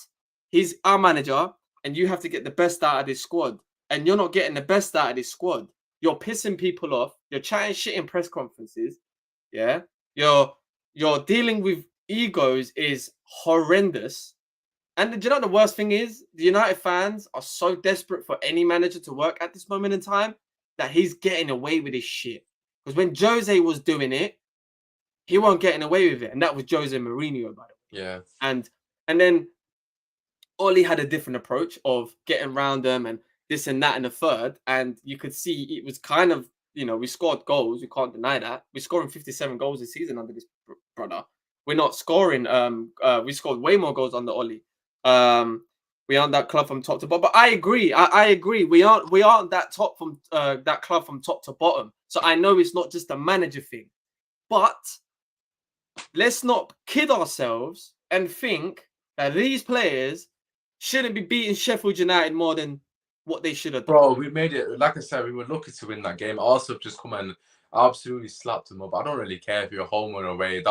he's our manager, and you have to get the best out of this squad. And you're not getting the best out of this squad. You're pissing people off. You're chatting shit in press conferences. Yeah. You're dealing with egos is horrendous. And do you know what the worst thing is? The United fans are so desperate for any manager to work at this moment in time that he's getting away with his shit. Because when Jose was doing it, he wasn't getting away with it. And that was Jose Mourinho, by the way. Yeah. And then Oli had a different approach of getting around them and this and that and the third. And you could see it was kind of, we scored goals. We can't deny that. We're scoring 57 goals this season under this brother. We're not scoring. We scored way more goals under Oli. We aren't that club from top to bottom. But I agree. I agree. We aren't that top from that club from top to bottom. So I know it's not just a manager thing. But let's not kid ourselves and think that these players shouldn't be beating Sheffield United more than what they should have done. Bro, we made it. Like I said, we were lucky to win that game. Also, just come and absolutely slapped them up. I don't really care if you're home or away.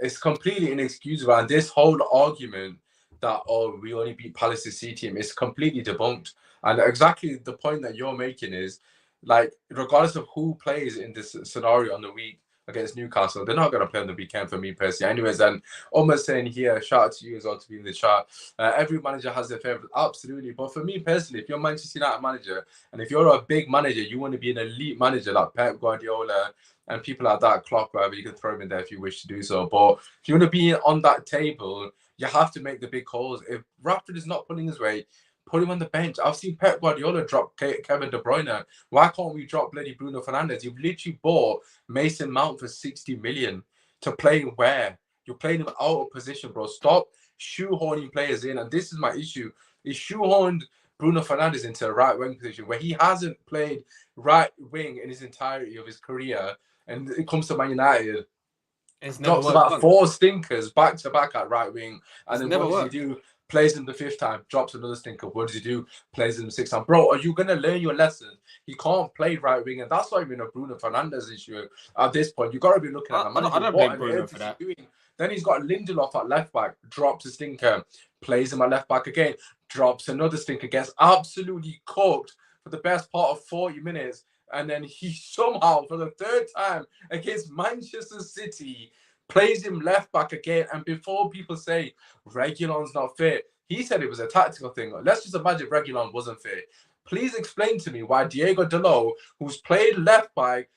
It's completely inexcusable. And this whole argument that, we only beat Palace's C team is completely debunked. And exactly the point that you're making is, like, regardless of who plays in this scenario on the week against Newcastle, they're not going to play on the weekend for me personally. Anyways, and almost saying here, shout out to you as well to be in the chat. Every manager has their favourite, absolutely. But for me personally, if you're a Manchester United manager and if you're a big manager, you want to be an elite manager like Pep Guardiola and people like that, Klopp, whatever, you can throw him in there if you wish to do so. But if you want to be on that table, you have to make the big calls. If Rashford is not pulling his weight, put him on the bench. I've seen Pep Guardiola drop Kevin De Bruyne. Why can't we drop bloody Bruno Fernandes? You've literally bought Mason Mount for 60 million to play where? You're playing him out of position, bro. Stop shoehorning players in. And this is my issue. He shoehorned Bruno Fernandes into a right wing position where he hasn't played right wing in his entirety of his career. And it comes to Man United. Drops about 4 stinkers back to back at right wing. And then what does he do? Plays him the 5th time, drops another stinker. What does he do? Plays him the 6th time. Bro, are you going to learn your lesson? He can't play right wing, and that's not even a Bruno Fernandes issue at this point. You got to be looking at the manager. I don't blame Bruno for that. Then he's got Lindelof at left back, drops a stinker, plays him at left back again, drops another stinker, gets absolutely cooked for the best part of 40 minutes, and then he somehow, for the 3rd time against Manchester City, plays him left back again. And before people say Reguilon's not fit, he said it was a tactical thing. Let's just imagine Reguilon wasn't fit. Please explain to me why Diego Dalot, who's played left back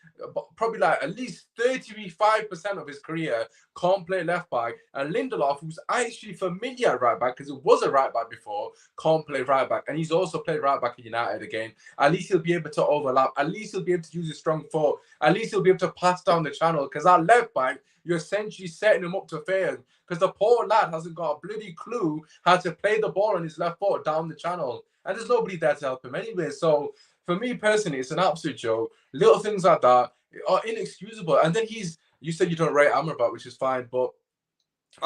probably like at least 35% of his career, can't play left back, and Lindelof, who's actually familiar at right back because it was a right back before, can't play right back, and he's also played right back at United again. At least he'll be able to overlap. At least he'll be able to use his strong foot. At least he'll be able to pass down the channel, because at left back, you're essentially setting him up to fail, because the poor lad hasn't got a bloody clue how to play the ball on his left foot down the channel, and there's nobody there to help him anyway. So for me personally, it's an absolute joke. Little things like that are inexcusable. And then you said you don't rate Amrabat, which is fine, but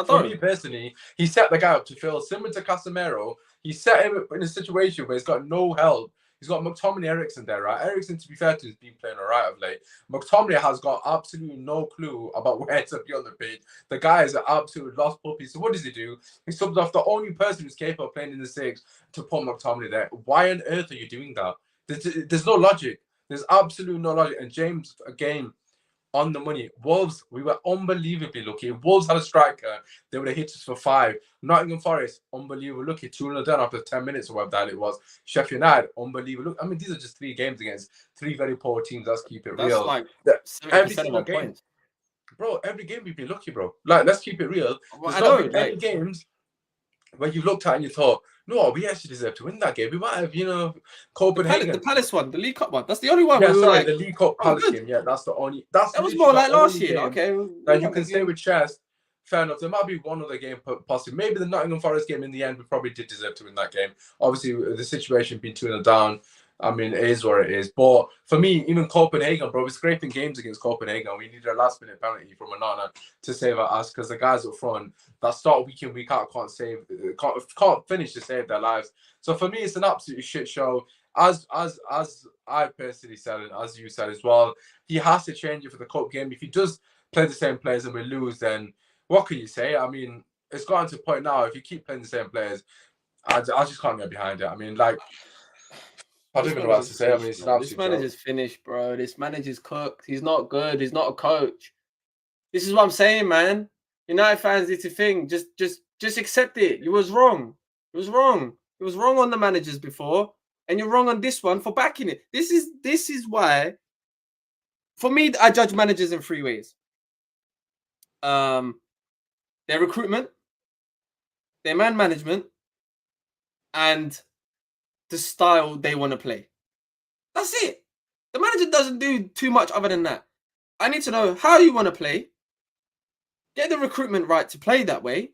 for me personally, he set the guy up to fail. Similar to Casemiro, he set him up in a situation where he's got no help. He's got McTominay, Eriksen there, right? Eriksen, to be fair to, has been playing all right of late. McTominay has got absolutely no clue about where to be on the pitch. The guy is an absolute lost puppy. So what does he do? He subs off the only person who's capable of playing in the 6 to put McTominay there. Why on earth are you doing that? There's no logic. There's absolutely no logic. And James, again, on the money. Wolves, we were unbelievably lucky. If Wolves had a striker, they would have hit us for 5. Nottingham Forest, unbelievably lucky. 2-0 down after 10 minutes or whatever that it was. Sheffield United, unbelievable. I mean, these are just 3 games against 3 very poor teams. Let's keep it real. That's like 70% of our points. bro, every game we've been lucky, bro. Like, let's keep it real. Well, There's I not know, been any like, games where you looked at and you thought, no, we actually deserve to win that game. We might have, Copenhagen. the Palace one, the League Cup one. That's the only one Yeah, we were sorry, like, the League Cup oh, Palace good. game. Yeah, that's that's That was literally more the like last only year. game Okay, that you can say with chest. Fair enough. There might be one other game possibly. Maybe the Nottingham Forest game in the end, we probably did deserve to win that game. Obviously, the situation being 2-0 down, I mean, it is what it is. But for me, even Copenhagen, bro, we're scraping games against Copenhagen. We needed a last minute penalty from Onana to save us because the guys up front that start week in, week out can't finish to save their lives. So for me, it's an absolute shit show. As I personally said, and as you said as well, he has to change it for the cup game. If he does play the same players and we lose, then what can you say? I mean, it's gotten to a point now. If you keep playing the same players, I just can't get behind it. I mean, like, I don't even know what else to say. I mean, it's an This absolute joke. manager's finished, bro. This manager's cooked. He's not good. He's not a coach. This is what I'm saying, man. United fans need to think. Just accept it. You was wrong. It was wrong. It was wrong on the managers before, and you're wrong on this one for backing it. This is why, for me, I judge managers in 3 ways. Their recruitment, their man management, and the style they want to play. That's it. The manager doesn't do too much other than that. I need to know how you want to play, get the recruitment right to play that way,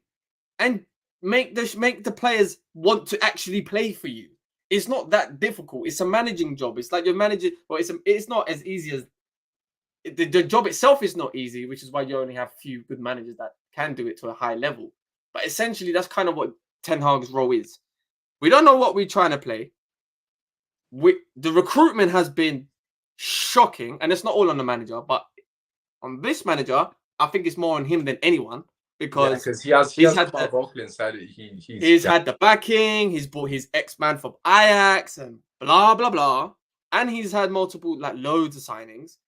and make the players want to actually play for you. It's not that difficult. It's a managing job. It's like you're managing. Well, it's not as easy as the job itself is not easy, which is why you only have a few good managers that can do it to a high level. But essentially, that's kind of what Ten Hag's role is. We don't know what we're trying to play. The recruitment has been shocking, and it's not all on the manager, but on this manager, I think it's more on him than anyone because he has come out vocally and said it. He's had the backing. He's bought his ex-man from Ajax and blah blah blah, and he's had multiple loads of signings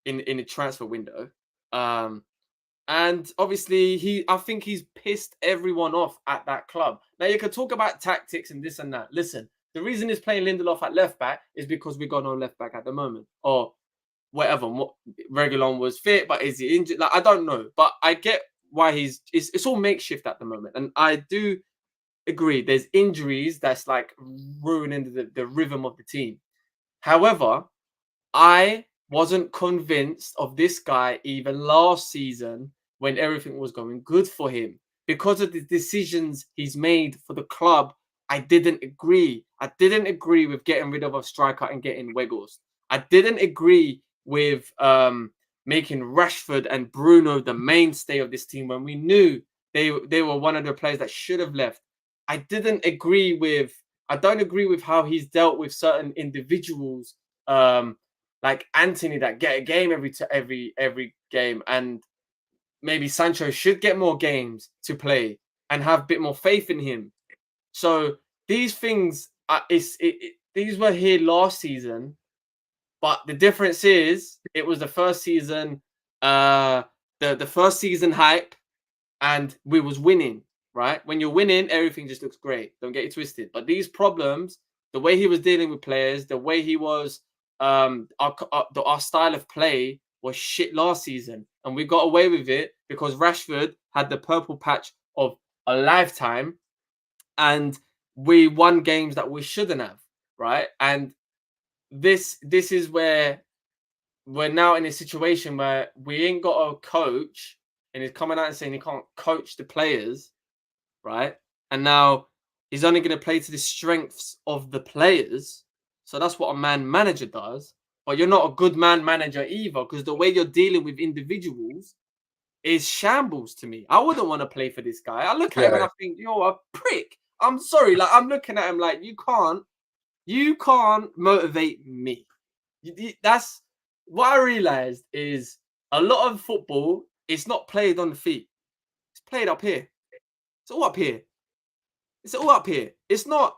in the transfer window. And obviously, I think he's pissed everyone off at that club. Now, you can talk about tactics and this and that. Listen, the reason he's playing Lindelof at left back is because we got no left back at the moment. Or whatever. Reguilon was fit, but is he injured? I don't know. But I get why it's all makeshift at the moment. And I do agree. There's injuries that's ruining the rhythm of the team. However, I wasn't convinced of this guy even last season when everything was going good for him. Because of the decisions he's made for the club, I didn't agree. I didn't agree with getting rid of a striker and getting Weghorst. I didn't agree with making Rashford and Bruno the mainstay of this team when we knew they were one of the players that should have left. I don't agree with how he's dealt with certain individuals like Anthony that get a game every game, and maybe Sancho should get more games to play and have a bit more faith in him. So these things, these were here last season, but the difference is it was the first season, the first season hype, and we was winning, right? When you're winning, everything just looks great. Don't get it twisted. But these problems, the way he was dealing with players, the way he was, our style of play was shit last season, and we got away with it because Rashford had the purple patch of a lifetime, and we won games that we shouldn't have, right? And this is where we're now in a situation where we ain't got a coach, and he's coming out and saying he can't coach the players, right? And now he's only going to play to the strengths of the players. So that's what a man manager does. But you're not a good man manager either, because the way you're dealing with individuals is shambles to me. I wouldn't want to play for this guy. I look at him and I think, you're a prick. I'm sorry. I'm looking at him like, you can't motivate me. That's what I realized is a lot of football, it's not played on the feet. It's played up here. It's all up here. It's not.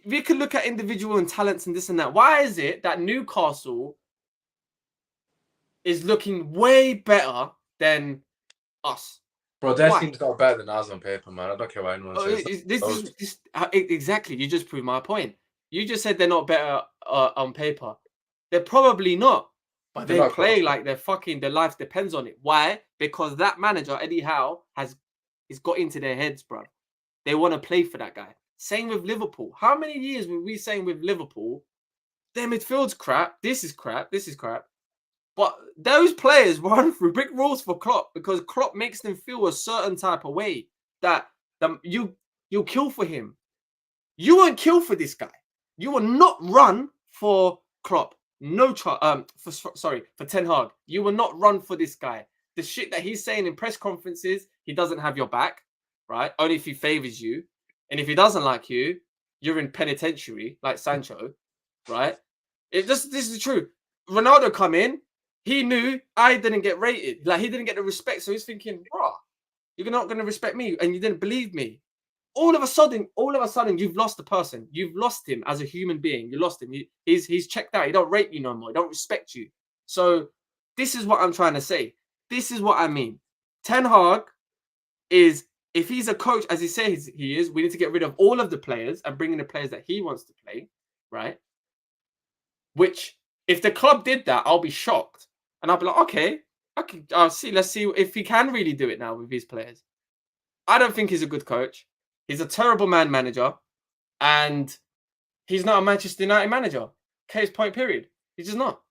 We can look at individual and talents and this and that. Why is it that Newcastle is looking way better than us? Bro, their team's not better than ours on paper, man. I don't care what anyone says. Exactly. You just proved my point. You just said they're not better on paper. They're probably not. But They're they not play close. like their life depends on it. Why? Because that manager, Eddie Howe, has got into their heads, bro. They want to play for that guy. Same with Liverpool. How many years were we saying with Liverpool, their midfield's crap, this is crap, this is crap. But those players run through brick walls for Klopp because Klopp makes them feel a certain type of way that you'll kill for him. You won't kill for this guy. You will not run for Klopp. For Ten Hag. You will not run for this guy. The shit that he's saying in press conferences, he doesn't have your back, right? Only if he favors you. And if he doesn't like you, you're in penitentiary, like Sancho, right? This is the truth. Ronaldo come in, he knew I didn't get rated. Like, he didn't get the respect. So he's thinking, bro, you're not going to respect me. And you didn't believe me. All of a sudden, you've lost the person. You've lost him as a human being. You lost him. He's checked out. He don't rate you no more. He don't respect you. So this is what I'm trying to say. This is what I mean. Ten Hag is, if he's a coach, as he says he is, we need to get rid of all of the players and bring in the players that he wants to play, right? Which, if the club did that, I'll be shocked. And I'll be like, okay, let's see if he can really do it now with his players. I don't think he's a good coach. He's a terrible manager, and he's not a Manchester United manager. Case point, period. He's just not.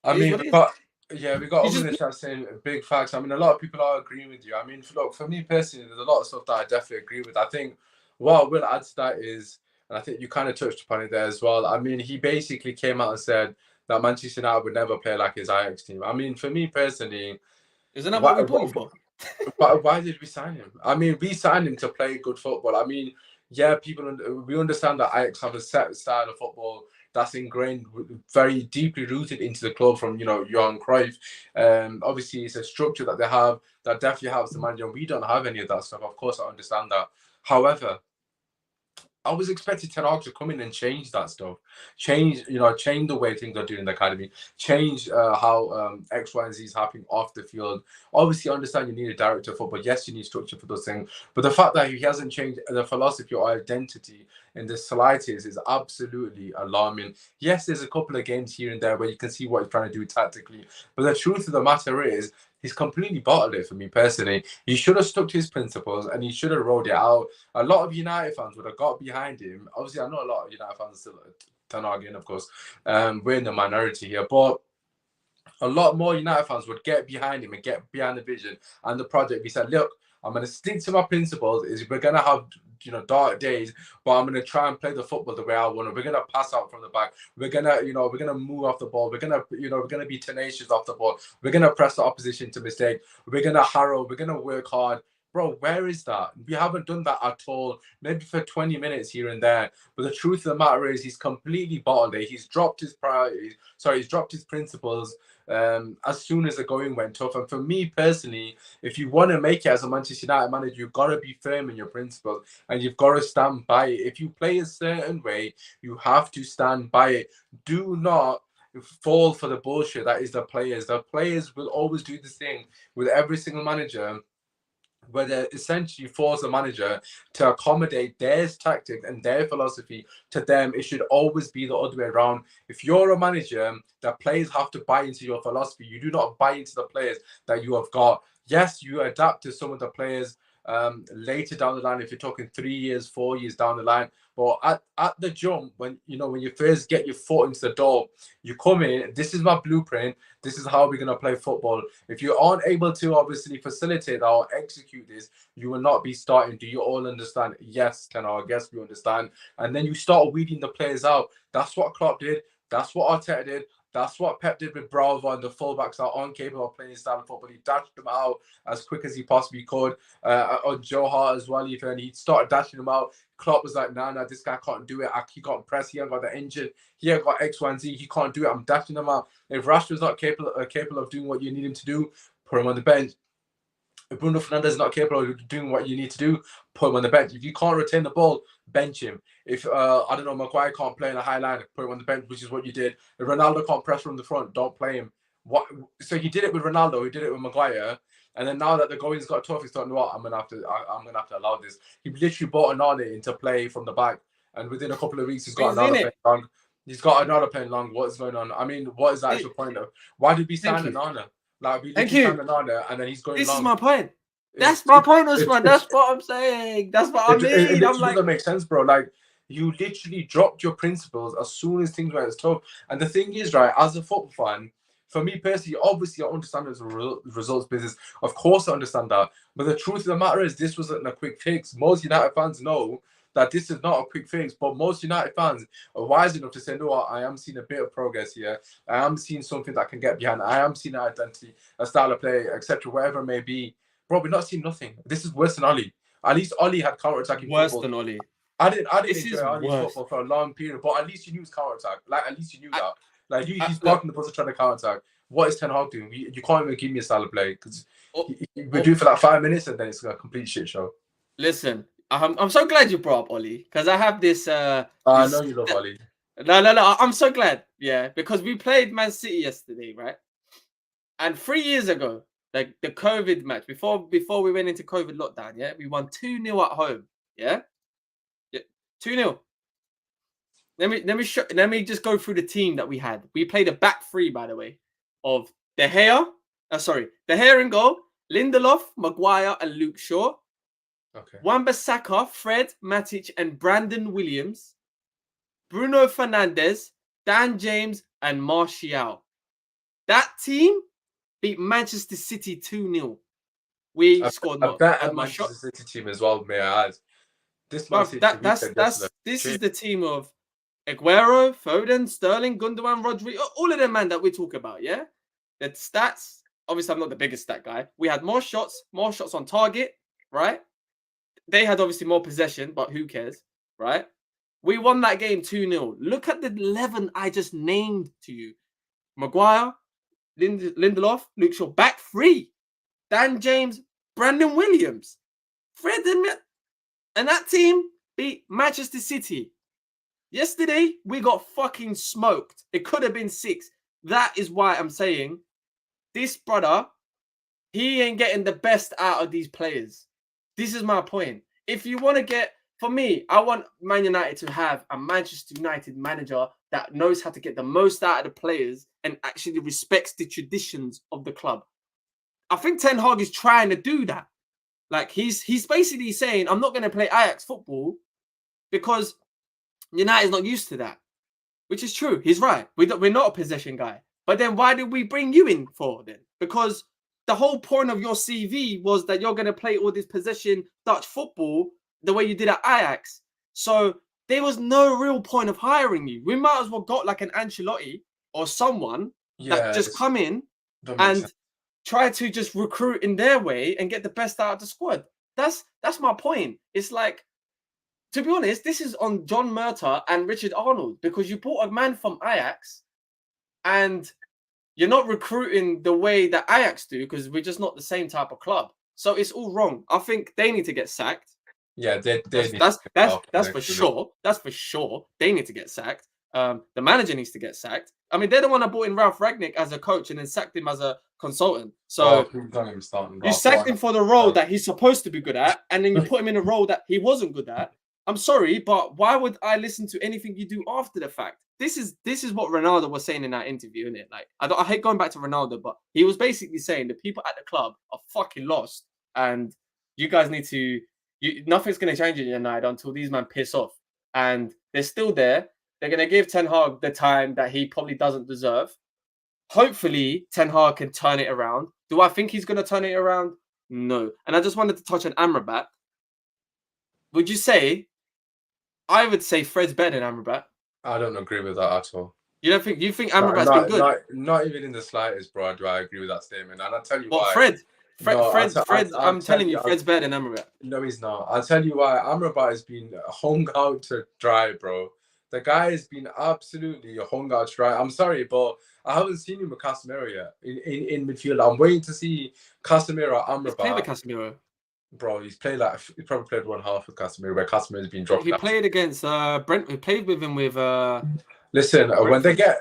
I mean, we got Owen in the chat saying big facts. I mean, a lot of people are agreeing with you. I mean, look, for me personally, there's a lot of stuff that I definitely agree with. I think what I will add to that is, and I think you kind of touched upon it there as well. I mean, he basically came out and said that Manchester United would never play like his Ajax team. I mean, for me personally, isn't that what we bought him for? Why did we sign him? I mean, we signed him to play good football. I mean, yeah, we understand that Ajax have a set style of football that's ingrained, very deeply rooted into the club from, Johan Cruyff. Obviously, it's a structure that they have that definitely helps the manager. We don't have any of that stuff. Of course, I understand that. However, I was expecting Ten Hag to come in and change that stuff, change the way things are doing in the academy, change how X, Y, and Z is happening off the field. Obviously, I understand you need a director of football. Yes, you need structure for those things. But the fact that he hasn't changed the philosophy or identity in the slightest is absolutely alarming. Yes, there's a couple of games here and there where you can see what he's trying to do tactically. But the truth of the matter is, he's completely bottled it for me personally. He should have stuck to his principles and he should have rolled it out. A lot of United fans would have got behind him. Obviously, I know a lot of United fans are still Ten Hag in, of course. We're in the minority here, but a lot more United fans would get behind him and get behind the vision and the project. He said, look, I'm going to stick to my principles. We're going to have dark days, but I'm going to try and play the football the way I want. We're going to pass out from the back. We're going to move off the ball. We're going to be tenacious off the ball. We're going to press the opposition to mistake. We're going to harrow. We're going to work hard. Bro, where is that? We haven't done that at all. Maybe for 20 minutes here and there. But the truth of the matter is he's completely bottled it. He's dropped his priorities. He's dropped his principles as soon as the going went tough. And for me personally, if you want to make it as a Manchester United manager, you've got to be firm in your principles and you've got to stand by it. If you play a certain way, you have to stand by it. Do not fall for the bullshit that is the players. The players will always do this thing with every single manager, where they essentially force the manager to accommodate their tactics and their philosophy to them. It should always be the other way around. If you're a manager, the players have to buy into your philosophy. You do not buy into the players that you have got. Yes, you adapt to some of the players later down the line, if you're talking 3 years, 4 years down the line. But at the jump, when you first get your foot into the door, you come in, this is my blueprint, this is how we're going to play football. If you aren't able to obviously facilitate or execute this, you will not be starting. Do you all understand? Yes, Ken, I guess we understand. And then you start weeding the players out. That's what Klopp did. That's what Arteta did. That's what Pep did with Bravo and the fullbacks that aren't capable of playing style of football. He dashed them out as quick as he possibly could. On Joe Hart as well, even he started dashing them out. Klopp was like, nah, this guy can't do it. He can't press. He ain't got the engine. He ain't got X, Y, and Z. He can't do it. I'm dashing them out. If Rashford's not capable of doing what you need him to do, put him on the bench. If Bruno Fernandes is not capable of doing what you need to do, put him on the bench. If you can't retain the ball, bench him. If Maguire can't play in a high line, put him on the bench, which is what you did. If Ronaldo can't press from the front, don't play him. So he did it with Ronaldo, he did it with Maguire, and then now that the going's got tough, he's thought, what, I'm gonna have to allow this. He literally brought Nani into play from the back, and within a couple of weeks he's got another thing wrong. He's got Onana playing long. What is going on? I mean, what is the actual point of why did we sign Thank you. Onana? Like we Thank literally you. signed Onana and then he's going This is long. my point. It's, That's my point, it, Usman. That's what I'm saying. That's what I it mean. I'm literally like, doesn't make sense, bro. Like you literally dropped your principles as soon as things went tough. And the thing is, right, as a football fan, for me personally, obviously I understand it's a results business. Of course I understand that. But the truth of the matter is this wasn't a quick fix. Most United fans know that this is not a quick fix, but most United fans are wise enough to say, no, I am seeing a bit of progress here. I am seeing something that I can get behind. I am seeing an identity, a style of play, etc., whatever it may be. Bro, we're not seeing nothing. This is worse than Oli. At least Oli had counter-attacking worse football. than Oli. I didn't This enjoy is Oli's worse. football for a long period, but at least you knew his counter-attack. Like, at least you knew that. Like, he's parking the bus trying to counter-attack. What is Ten Hag doing? You can't even give me a style of play because we do it for like 5 minutes and then it's a complete shit show. Listen, I'm so glad you brought up Oli because I have this. I know you love Oli. No. I'm so glad. Yeah, because we played Man City yesterday, right? And 3 years ago, like the COVID match, before we went into COVID lockdown, yeah, we won 2-0 at home. Yeah, 2-0. Let me just go through the team that we had. We played a back three, by the way, of De Gea. De Gea in goal, Lindelof, Maguire, and Luke Shaw. Okay. Wan-Bissaka, Fred, Matic, and Brandon Williams. Bruno Fernandes, Dan James, and Martial. That team beat Manchester City 2-0. We scored not a my shot. Manchester City team as well, may I add. This This is the team of Aguero, Foden, Sterling, Gundogan, Rodri, all of them, man, that we talk about, yeah? The stats, obviously I'm not the biggest stat guy. We had more shots on target, right? They had obviously more possession, but who cares, right? We won that game 2-0. Look at the 11 I just named to you. Maguire, Lindelof, Luke Shaw, back three. Dan James, Brandon Williams, Fred, and that team beat Manchester City. Yesterday, we got fucking smoked. It could have been 6. That is why I'm saying this brother, he ain't getting the best out of these players. This is my point. If you want to get, for me, I want Man United to have a Manchester United manager that knows how to get the most out of the players and actually respects the traditions of the club. I think Ten Hag is trying to do that. Like he's basically saying, I'm not going to play Ajax football because United's not used to that, which is true. He's right. We're not a possession guy. But then why did we bring you in for then? Because the whole point of your CV was that you're going to play all this possession Dutch football the way you did at Ajax. So there was no real point of hiring you. We might as well got like an Ancelotti or someone that just come in and try to just recruit in their way and get the best out of the squad. That's my point. It's like, to be honest, this is on John Murta and Richard Arnold because you bought a man from Ajax and you're not recruiting the way that Ajax do because we're just not the same type of club. So it's all wrong. I think they need to get sacked. Yeah, that's for sure. That's for sure. They need to get sacked. The manager needs to get sacked. I mean, they're the one that brought in Ralph Rangnick as a coach and then sacked him as a consultant. So you sacked him for the role that he's supposed to be good at, and then you put him in a role that he wasn't good at. I'm sorry, but why would I listen to anything you do after the fact? This is what Ronaldo was saying in that interview, isn't it? Like, I hate going back to Ronaldo, but he was basically saying the people at the club are fucking lost, and you guys need to. Nothing's going to change in United until these men piss off, and they're still there. They're going to give Ten Hag the time that he probably doesn't deserve. Hopefully, Ten Hag can turn it around. Do I think he's going to turn it around? No. And I just wanted to touch on Amrabat. Would you say? I would say Fred's better than Amrabat. I don't agree with that at all. You don't think? You think Amrabat's been good? Not even in the slightest, bro. Do I agree with that statement? And I'll tell you why. Fred. I'm telling you, Fred's better than Amrabat. No, he's not. I'll tell you why. Amrabat has been hung out to dry, bro. The guy has been absolutely hung out to dry. I'm sorry, but I haven't seen him with Casemiro yet in midfield. I'm waiting to see Casemiro, Amrabat. He's played with Casemiro. Bro, he probably played one half with Casemiro, where Casemiro has been dropped. He played against Brent. He played with him with. Listen, when they get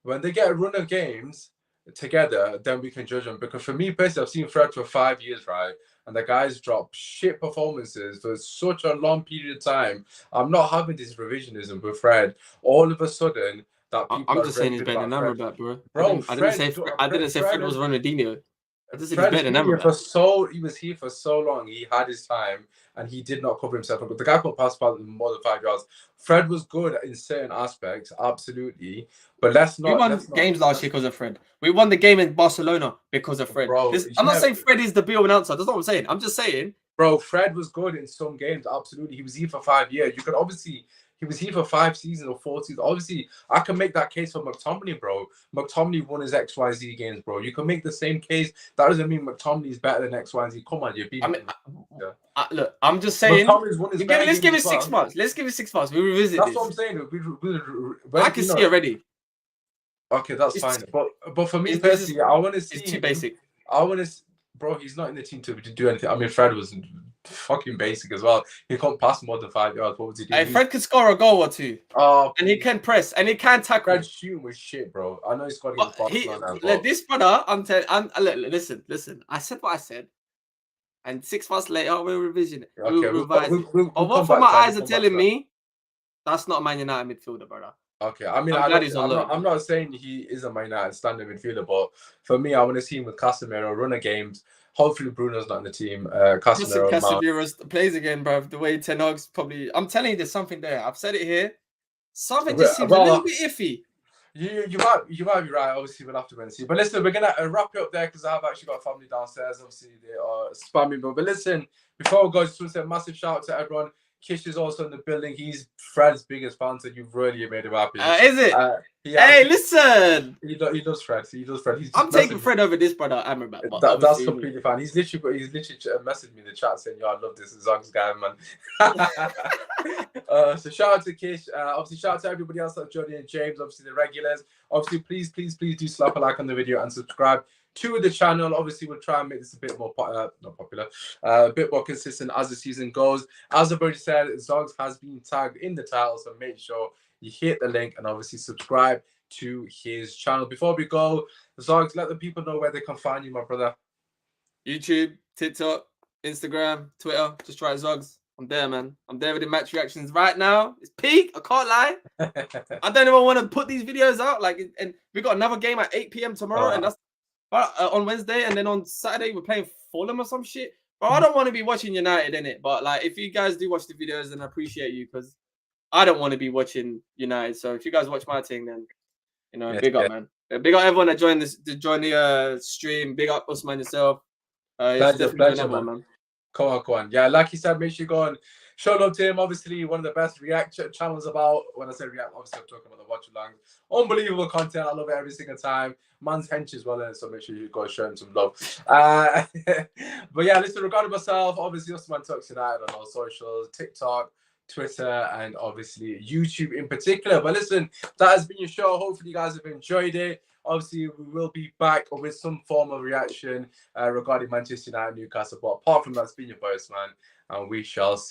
a run of games together, then we can judge them. Because for me personally, I've seen Fred for 5 years, right? and the guys drop shit performances for such a long period of time. I'm not having this revisionism with Fred. All of a sudden, that people I'm are just very saying he's good better than about Fred. Amrabat, bro. Bro, I didn't say Fred was Ronaldinho. I just said he's Fred's better than been here Amrabat. he was here for so long. He had his time, and he did not cover himself. But the guy could pass more than 5 yards. Fred was good in certain aspects, absolutely. But We won games last year because of Fred. We won the game in Barcelona because of Fred. Bro, I'm not saying Fred is the be all and answer. That's not what I'm saying. I'm just saying. Bro, Fred was good in some games, absolutely. He was here for 5 years. You could obviously, he was here for 5 seasons or 4 seasons. Obviously, I can make that case for McTominay, bro. McTominay won his XYZ games, bro. You can make the same case. That doesn't mean McTominay is better than XYZ. Come on, you're being. Look, I'm just saying. Let's give it 6 well. months. Let's give it 6 months. We revisit That's this. what I'm saying. I can see already. Okay, that's fine. But for me personally, I want to see. It's too basic. I want to. Bro, he's not in the team to do anything. I mean, Fred was fucking basic as well. He can't pass more than 5 yards. What was he doing? Hey, Fred could score a goal or two. And he can press and he can tackle. Fred's shooting was shit, bro. I know he's got against Barcelona. This brother, listen. I said what I said, and 6 months later we'll revision it. Okay, we'll revise it. What my eyes are telling me, that's not a Man United midfielder, brother. Okay, I mean, I'm not saying he is a Man United standard midfielder, but for me, I want to see him with Casemiro, run of games. Hopefully, Bruno's not in the team. Casemiro plays again, bro. The way Ten Hag's probably, I'm telling you, there's something there. I've said it here. Something just seems a little bit iffy. You might be right. Obviously, we'll have to wait and see. But listen, we're gonna wrap it up there because I've actually got family downstairs. Obviously, they are spamming me. But listen, before we go, just want to say a massive shout out to everyone. Kish is also in the building. He's Fred's biggest fan, so you've really made him happy. Is it? Hey, listen. He does Fred. He does Fred. I'm taking Fred over this brother, Amrabat. That's completely fine. He's literally messaged me in the chat saying, "Yo, I love this Zogz guy, man." So shout out to Kish. Obviously, shout out to everybody else like Jody and James. Obviously, the regulars. Obviously, please do slap a like on the video and subscribe to the channel. Obviously, we'll try and make this a bit more not popular, a bit more consistent as the season goes. As I've already said, Zogz has been tagged in the title, so make sure you hit the link and obviously subscribe to his channel. Before we go, Zogz, let the people know where they can find you, my brother. YouTube, TikTok, Instagram, Twitter. Just try Zogz. I'm there, man. I'm there with the match reactions right now. It's peak. I can't lie. I don't even want to put these videos out. And we got another game at 8 p.m. tomorrow, and that's on Wednesday, and then on Saturday we're playing Fulham or some shit. But I don't want to be watching United in it. But like, if you guys do watch the videos, then I appreciate you because I don't want to be watching United. So if you guys watch my thing, then big up, man. Big up everyone that joined the stream. Big up Usman yourself. It's a pleasure, man. Come on. Yeah, like you said, make sure you go and show love to him. Obviously, one of the best react channels about. When I say react, obviously I'm talking about the watch along. Unbelievable content. I love it every single time. Man's hench as well, and so make sure you go show him some love. But yeah, listen, regarding myself, obviously Usman Talks United on all socials, TikTok, Twitter, and obviously YouTube in particular. But listen, that has been your show. Hopefully you guys have enjoyed it. Obviously, we will be back with some form of reaction regarding Manchester United, Newcastle. But apart from that, it's been your voice, man, and we shall see.